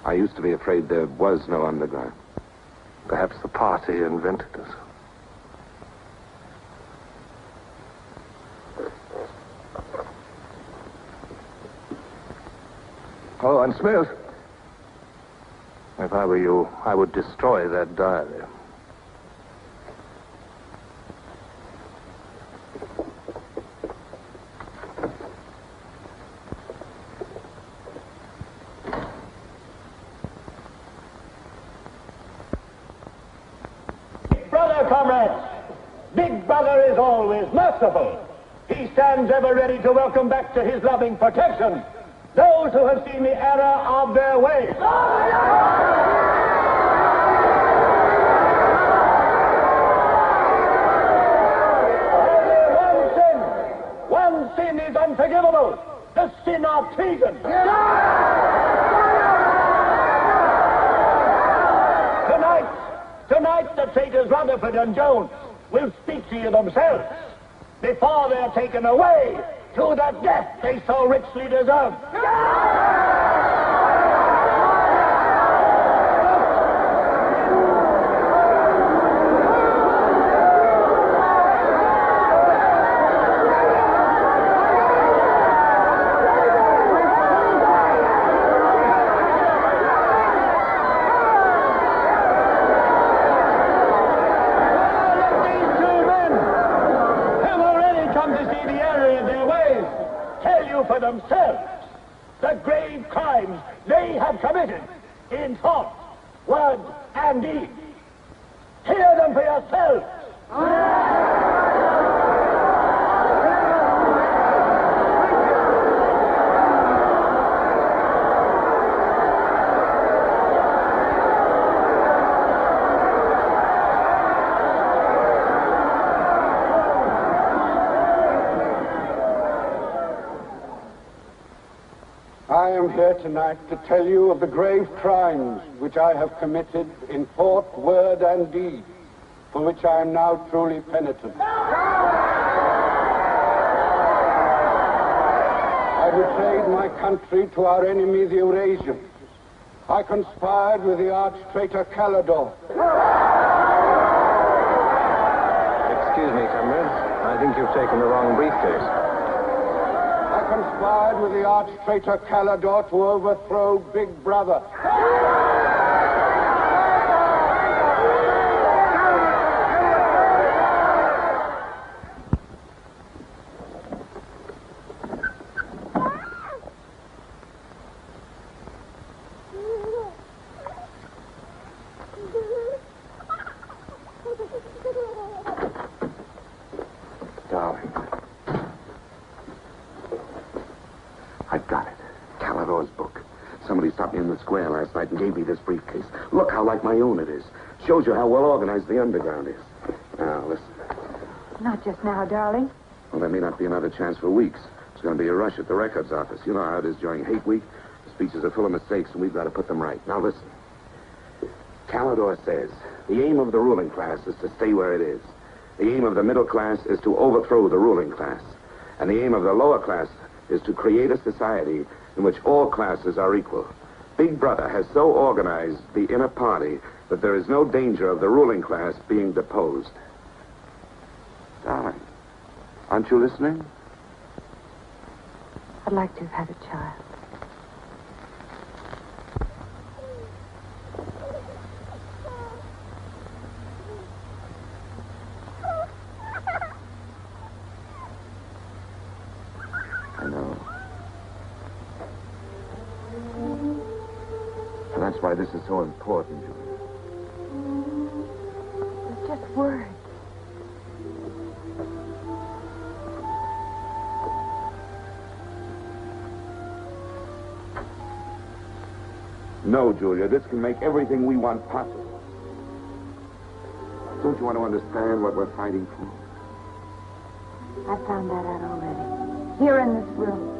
I used to be afraid there was no underground. Perhaps the party invented us. Oh, and Smith, if I were you, I would destroy that diary. Comrades, Big Brother is always merciful. He stands ever ready to welcome back to his loving protection those who have seen the error of their ways. One sin is unforgivable. the sin of treason. Tonight, the traitors Rutherford and Jones will speak to you themselves before they're taken away to the death they so richly deserve. For themselves the grave crimes they have committed in thought, word, and deed. Hear them for yourselves. I am here tonight to tell you of the grave crimes which I have committed in thought, word, and deed, for which I am now truly penitent. I betrayed my country to our enemy, the Eurasians. I conspired with the arch-traitor Calidor. Excuse me, comrade. I think you've taken the wrong briefcase. I conspired with the arch-traitor Calidor to overthrow Big Brother. Darling. I've got it. Calidor's book. Somebody stopped me in the square last night and gave me this briefcase. Look how like my own it is. Shows you how well organized the underground is. Now, listen. Not just now, darling. Well, there may not be another chance for weeks. There's going to be a rush at the records office. You know how it is during hate week. The speeches are full of mistakes, and we've got to put them right. Now, listen. Calidor says the aim of the ruling class is to stay where it is. The aim of the middle class is to overthrow the ruling class. And the aim of the lower class is to create a society in which all classes are equal. Big Brother has so organized the inner party that there is no danger of the ruling class being deposed. Darling, aren't you listening? I'd like to have had a child. I know. And that's why this is so important, Julie. It's just words. No, Julia, this can make everything we want possible. Don't you want to understand what we're fighting for? I found that out already. Here in this room.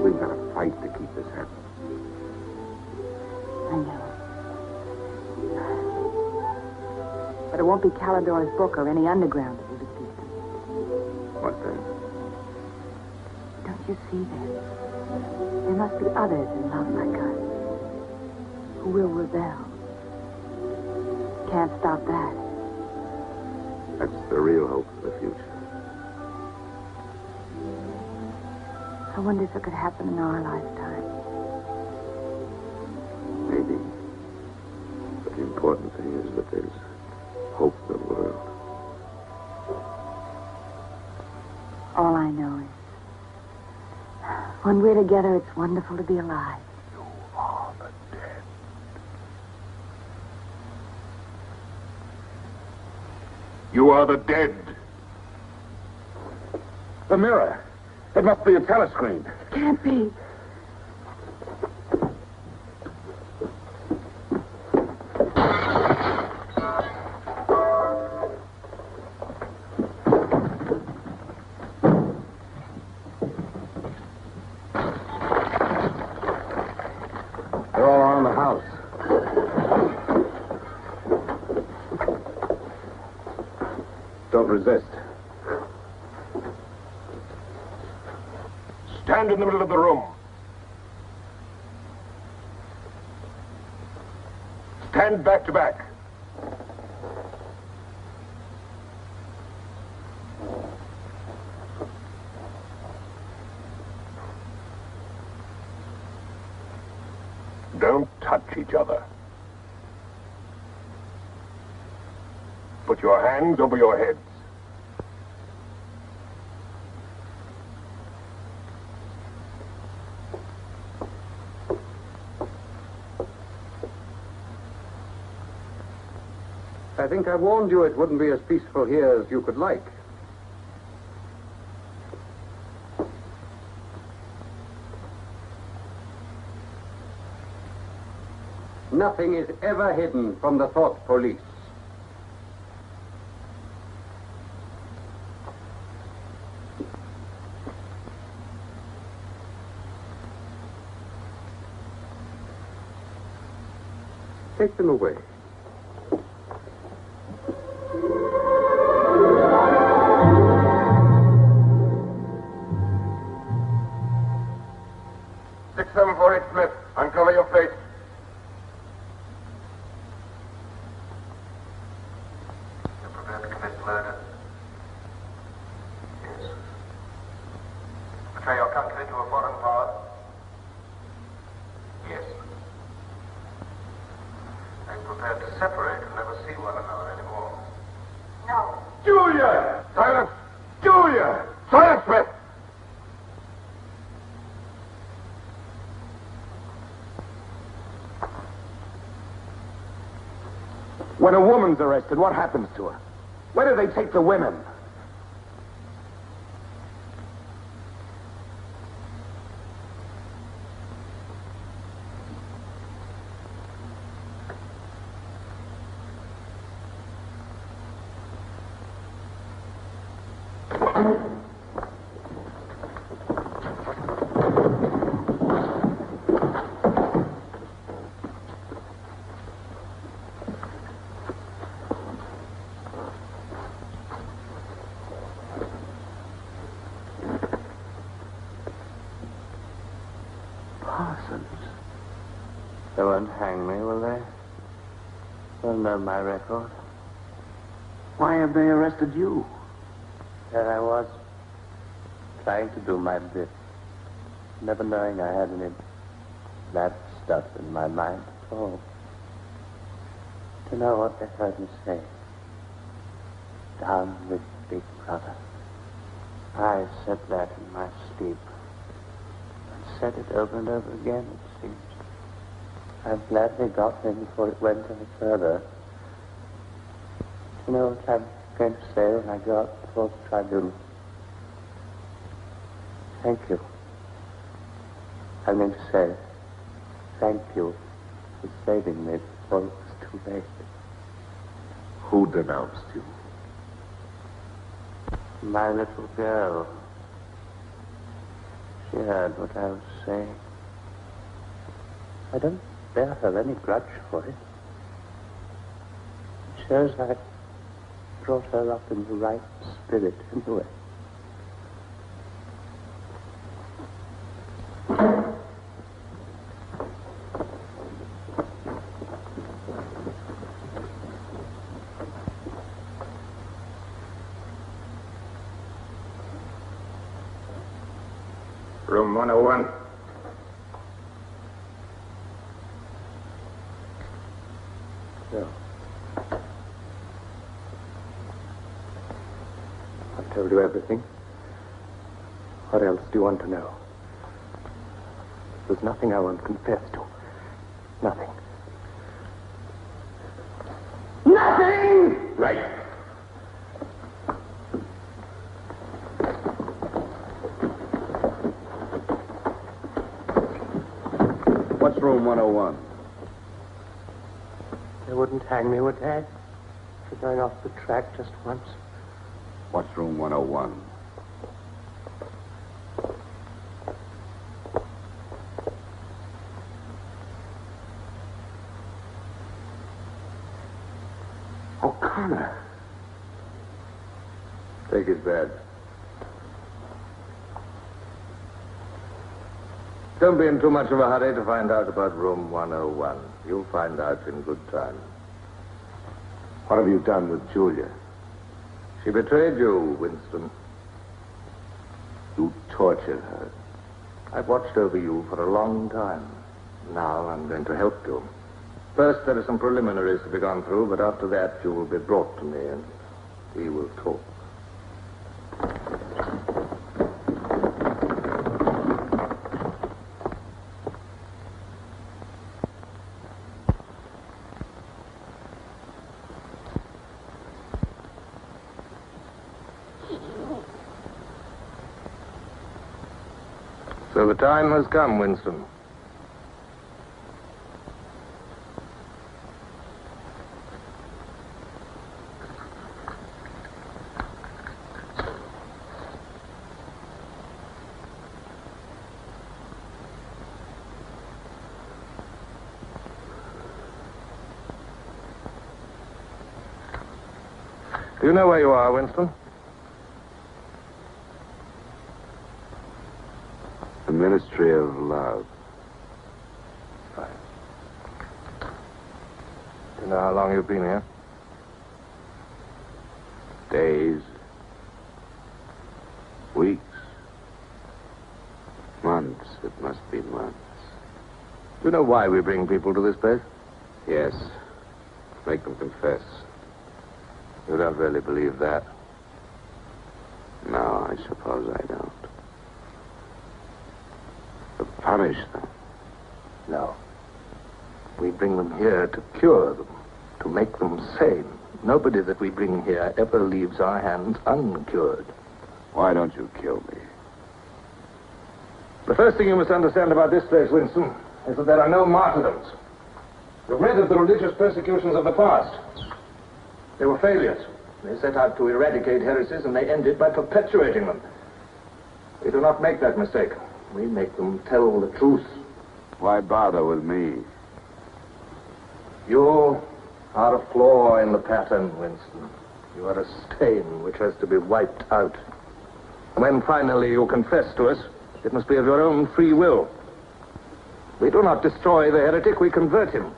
We've got to fight to keep this happening. I know. But it won't be Calidor's book or any underground that will defeat them. What then? Don't you see that? There must be others in love like us who will rebel. Can't stop that. That's the real hope for the future. I wonder if it could happen in our lifetime. Maybe. But the important thing is that there's hope in the world. All I know is when we're together, it's wonderful to be alive. You are the dead. You are the dead. The mirror. It must be a telescreen. Can't be. Don't resist. Stand in the middle of the room. Stand back to back. Don't touch each other. Put your hands over your heads. I think I warned you it wouldn't be as peaceful here as you could like. Nothing is ever hidden from the thought police. Take them away. Smith, uncover your face. You're prepared to commit murder? Yes. Betray your country to a foreign power? Yes. Are you prepared to separate and never see one another anymore? No. Julia! Silence! Julia! Silence, Smith! When a woman's arrested, what happens to her? Where do they take the women? They won't hang me, will they? They'll know my record. Why have they arrested you? There I was, trying to do my bit, never knowing I had any bad stuff in my mind at all. To know what they heard me say. Down with Big Brother. I said that in my sleep. And said it over and over again, it seems. I'm glad they got me before it went any further. You know what I'm going to say when I go up before the tribunal? Thank you. I'm going to say thank you for saving me before it was too late. Who denounced you? My little girl. She heard what I was saying. I don't bear her any grudge for it. It shows I brought her up in the right spirit anyway. Room 101. No. I've told you everything. What else do you want to know? There's nothing I won't confess to. Nothing. Nothing! Right. What's room 101? They wouldn't hang me, would they? For going off the track just once. What's room 101? O'Connor. Take his badge. Don't be in too much of a hurry to find out about room 101. You'll find out in good time. What have you done with Julia? She betrayed you, Winston. You tortured her. I've watched over you for a long time. Now I'm going to help you. First, there are some preliminaries to be gone through, but after that, you will be brought to me and we will talk. So the time has come, Winston. Do you know where you are, Winston? The Ministry of Love. Fine. Do you know how long you've been here? Days. Weeks. Months. It must be months. Do you know why we bring people to this place? Yes. Make them confess. You don't really believe that? No, I suppose I don't. To punish them. No. We bring them here to cure them, to make them sane. Nobody that we bring here ever leaves our hands uncured. Why don't you kill me? The first thing you must understand about this place, Winston, is that there are no martyrdoms. You've read of the religious persecutions of the past. They were failures. They set out to eradicate heresies, and they ended by perpetuating them. We do not make that mistake. We make them tell the truth. Why bother with me? You are a flaw in the pattern, Winston. You are a stain which has to be wiped out. When finally you confess to us, it must be of your own free will. We do not destroy the heretic, we convert him.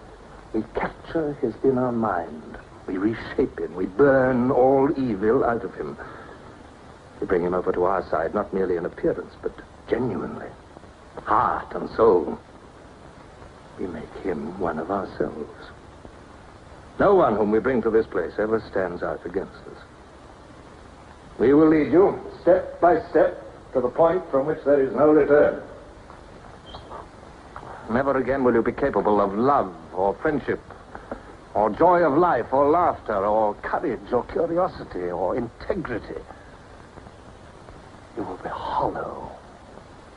We capture his inner mind. We reshape him. We burn all evil out of him. We bring him over to our side, not merely in appearance, but genuinely. Heart and soul. We make him one of ourselves. No one whom we bring to this place ever stands out against us. We will lead you, step by step, to the point from which there is no return. Never again will you be capable of love or friendship, or joy of life, or laughter, or courage, or curiosity, or integrity. You will be hollow.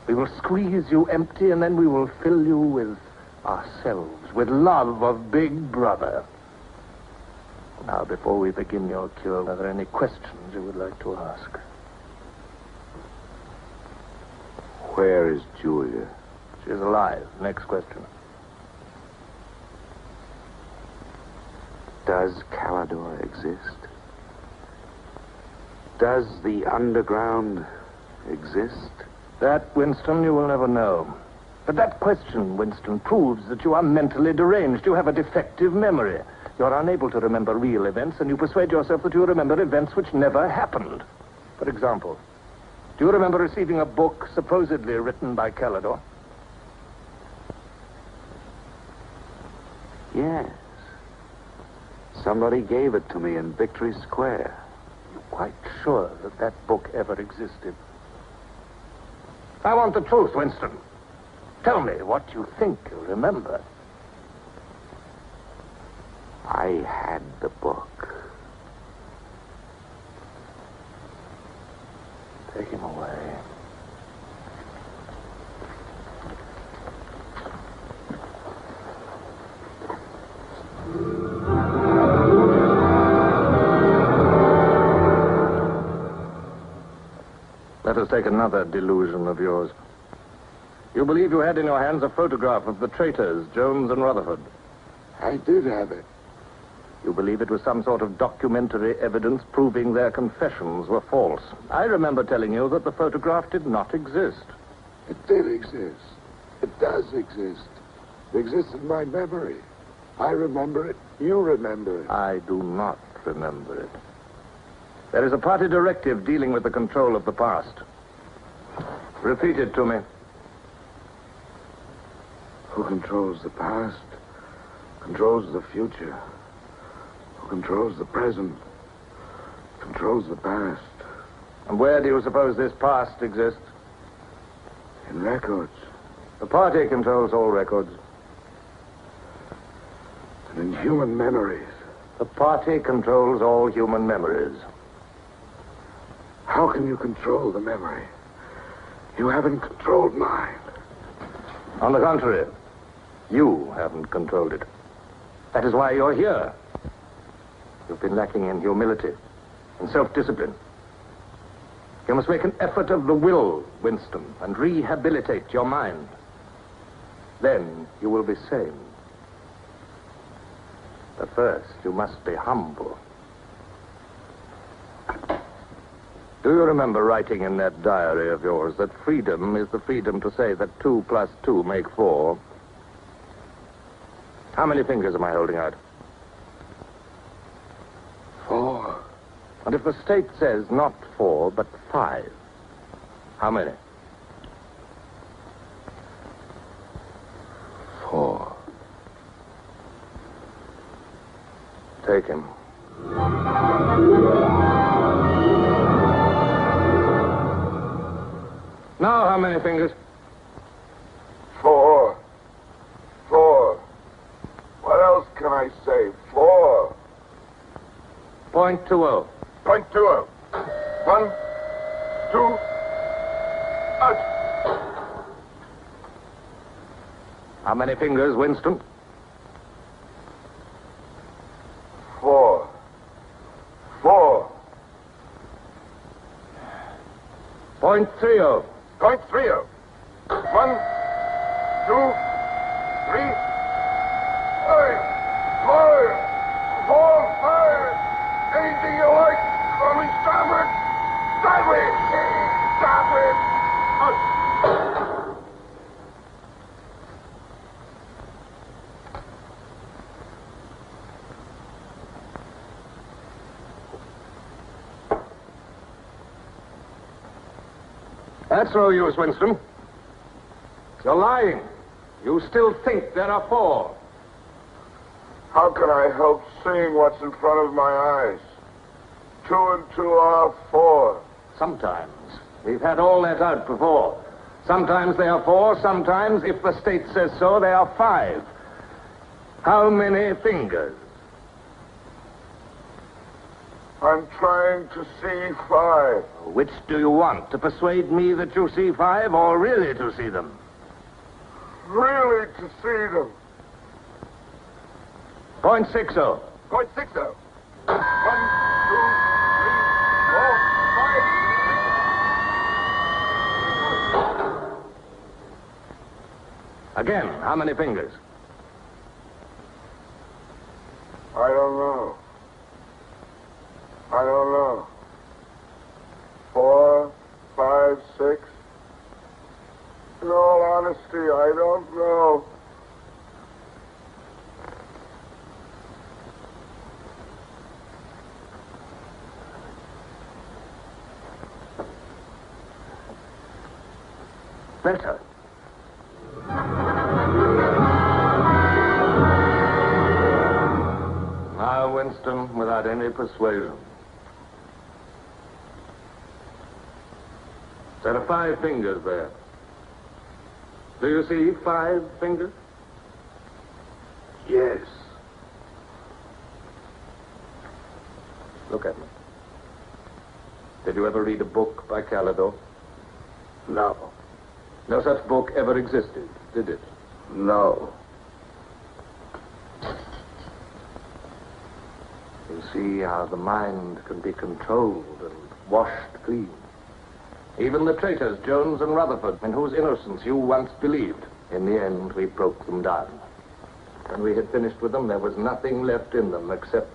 We will squeeze you empty, and then we will fill you with ourselves, with love of Big Brother. Now, before we begin your cure, are there any questions you would like to ask? Where is Julia? She is alive. Next question. Does Calador exist? Does the underground exist? That, Winston, you will never know. But that question, Winston, proves that you are mentally deranged. You have a defective memory. You're unable to remember real events, and you persuade yourself that you remember events which never happened. For example, do you remember receiving a book supposedly written by Calador? Yes. Somebody gave it to me in Victory Square. You're quite sure that that book ever existed? I want the truth, Winston. Tell me what you think you remember. I had the book. Take him away. Let us take another delusion of yours. You believe you had in your hands a photograph of the traitors, Jones and Rutherford. I did have it. You believe it was some sort of documentary evidence proving their confessions were false. I remember telling you that the photograph did not exist. It did exist. It does exist. It exists in my memory. I remember it. You remember it. I do not remember it. There is a party directive dealing with the control of the past. Repeat it to me. Who controls the past controls the future. Who controls the present controls the past. And where do you suppose this past exists? In records. The party controls all records. And in human memories. The party controls all human memories. How can you control the memory? You haven't controlled mine. On the contrary, you haven't controlled it. That is why you're here. You've been lacking in humility and self-discipline. You must make an effort of the will, Winston, and rehabilitate your mind. Then you will be sane. But first, you must be humble. Do you remember writing in that diary of yours that freedom is the freedom to say that 2 plus 2 make 4? How many fingers am I holding out? 4. And if the state says not 4, but 5, how many? 4. Take him. Now, how many fingers? 4. 4. What else can I say? 4. .20. .20. 1, 2, out. How many fingers, Winston? 4. 4. .30. .30. 1, 2, 3, 5, 4, 5. Anything you like. Call me starboard. Sideways. Starboard. Out. That's no use, Winston. You're lying. You still think there are 4. How can I help seeing what's in front of my eyes? 2 and 2 are 4. Sometimes. We've had all that out before. Sometimes they are 4, sometimes, if the state says so, they are 5. How many fingers? I'm trying to see 5. Which do you want? To persuade me that you see 5 or really to see them? Really to see them. .60. .60. 1, 2, 3, 4, 5. Again, how many fingers? I don't know. I don't know. 4, 5, 6. In all honesty, I don't know. Better. Now, Winston, without any persuasion. There are 5 fingers there. Do you see 5 fingers? Yes. Look at me. Did you ever read a book by Calidore? No. No such book ever existed, did it? No. You see how the mind can be controlled and washed clean. Even the traitors, Jones and Rutherford, in whose innocence you once believed. In the end, we broke them down. When we had finished with them, there was nothing left in them except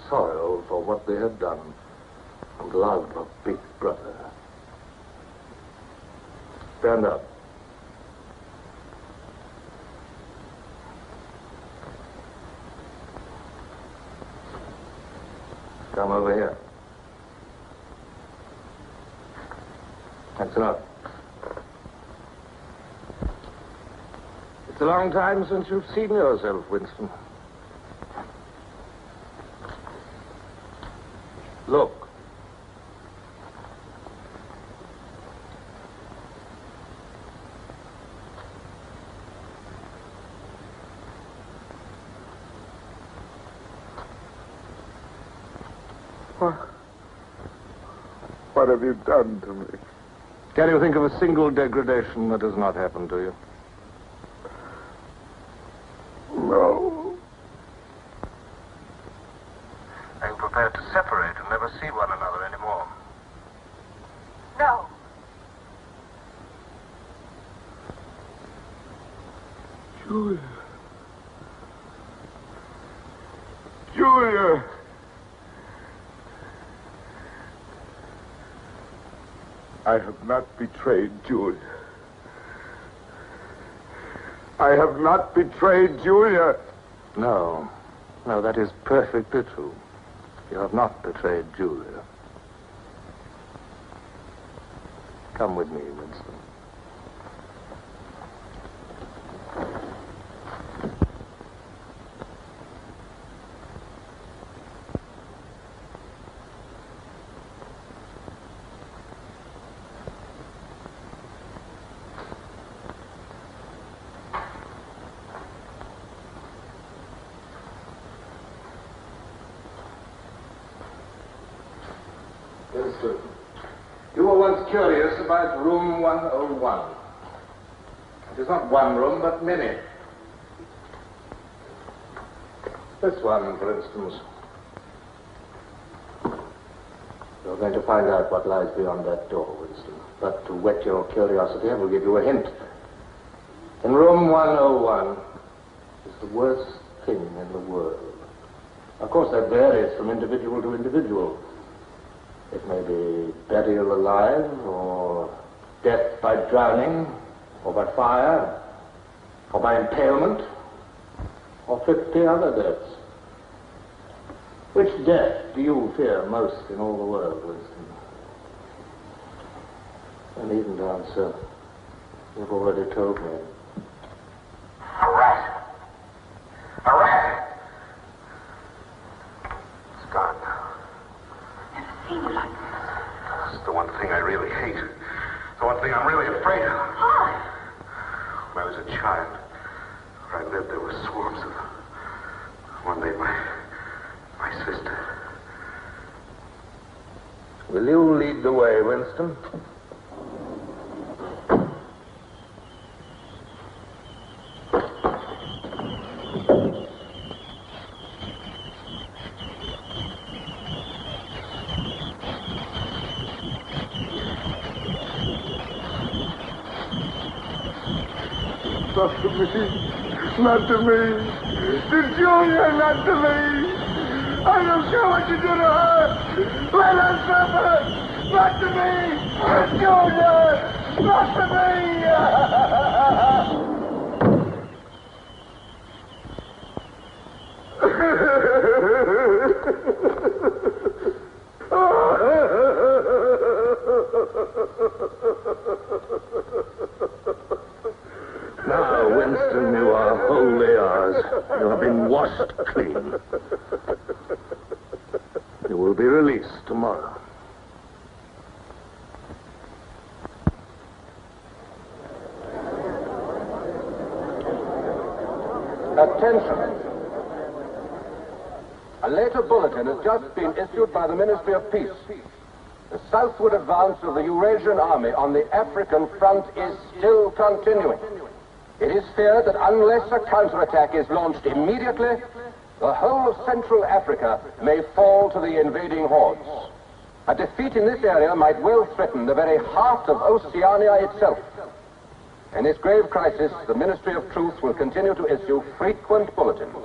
sorrow for what they had done, and love of Big Brother. Stand up. Come over here. That's enough. It's a long time since you've seen yourself, Winston. Look. What have you done to me? Can you think of a single degradation that has not happened to you? No. Are you prepared to separate and never see one another anymore? No. Julia. Julia. I have not betrayed Julia. I have not betrayed Julia. No. No, that is perfectly true. You have not betrayed Julia. Come with me, Winston. Winston, you were once curious about room 101. It is not one room, but many. This one, for instance. You're going to find out what lies beyond that door, Winston. But to whet your curiosity, I will give you a hint. In room 101 is the worst thing in the world. Of course, that varies from individual to individual. It may be burial alive, or death by drowning, or by fire, or by impalement, or 50 other deaths. Which death do you fear most in all the world, Winston? I needn't answer. You've already told me. A rat. A rat. It's gone. Seen you like this. It's the one thing I really hate. The one thing I'm really afraid of. Why? When I was a child, where I lived, there were swarms of them. One day, my sister. Will you lead the way, Winston? Not to me. Not to me. To Julia, not to me. I don't care what you do to her. Let her suffer. Not to me. To Julia. Not to me. Now, Winston, you are wholly ours. You have been washed clean. You will be released tomorrow. Attention. A later bulletin has just been issued by the Ministry of Peace. The southward advance of the Eurasian army on the African front is still continuing. It is feared that unless a counterattack is launched immediately, the whole of Central Africa may fall to the invading hordes. A defeat in this area might well threaten the very heart of Oceania itself. In this grave crisis, the Ministry of Truth will continue to issue frequent bulletins.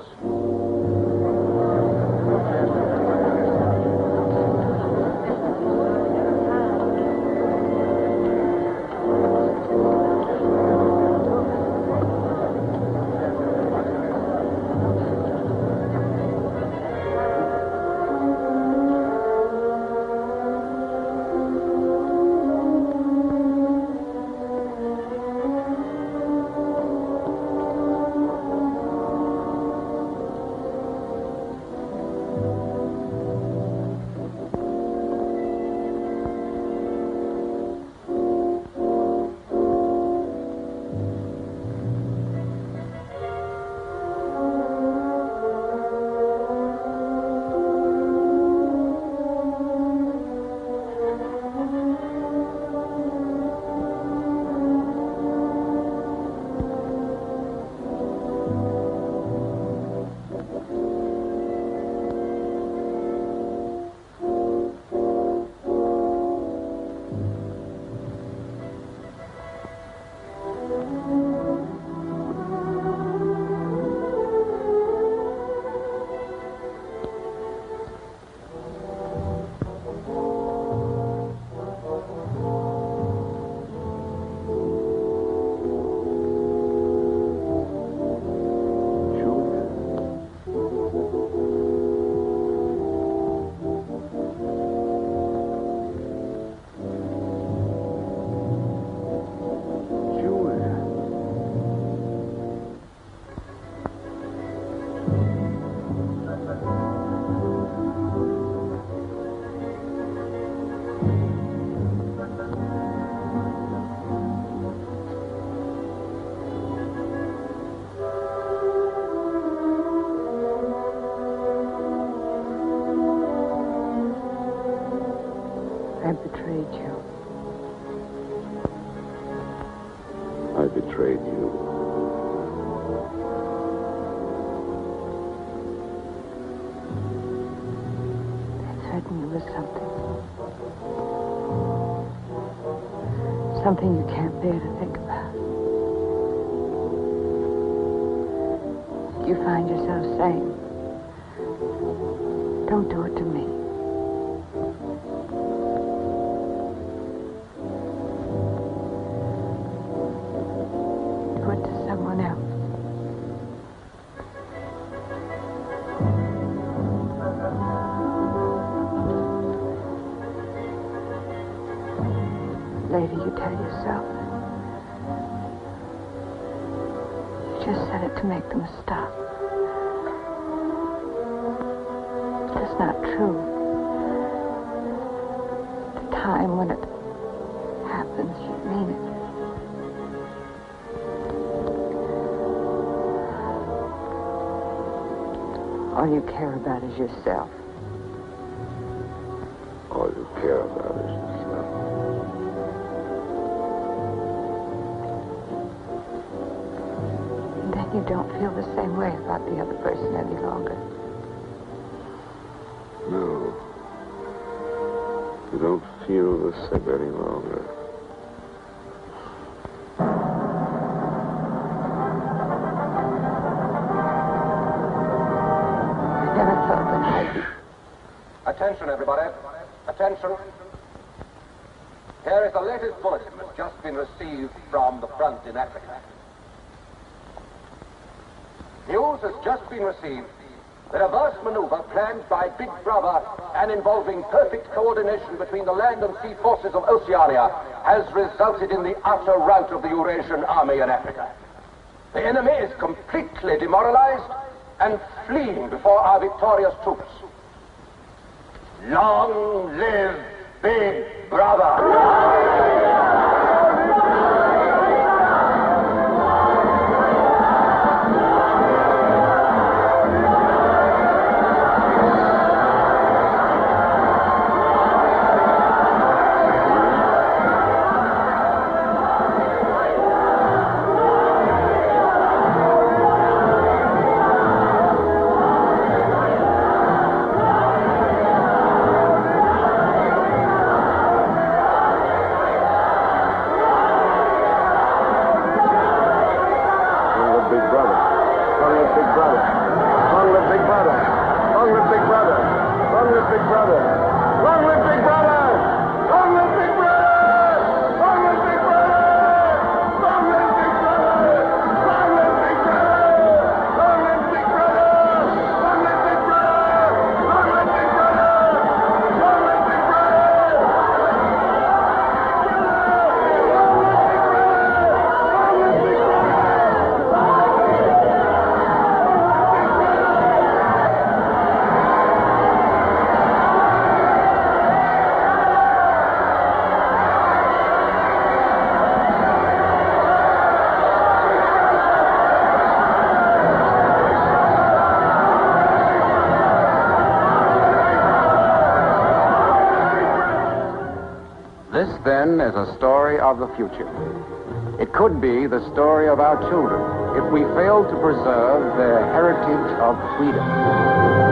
betrayed you. I betrayed you. They threatened you with something you can't bear to think about. You find yourself saying, don't do it to me. Do it to someone else. Later you tell yourself you just said it to make them stop. It's not true. The time when it happens, you mean it. All you care about is yourself. All you care about is yourself. And then you don't feel the same way about the other person any longer. No. You don't feel the same any longer. I never thought that I'd be... Attention, everybody. Attention. Here is the latest bulletin that's just been received from the front in Africa. News has just been received that a vast maneuver planned by Big Brother and involving perfect coordination between the land and sea forces of Oceania has resulted in the utter rout of the Eurasian army in Africa. The enemy is completely demoralized and fleeing before our victorious troops. Long live Big Brother! This, then, is a story of the future. It could be the story of our children if we fail to preserve their heritage of freedom.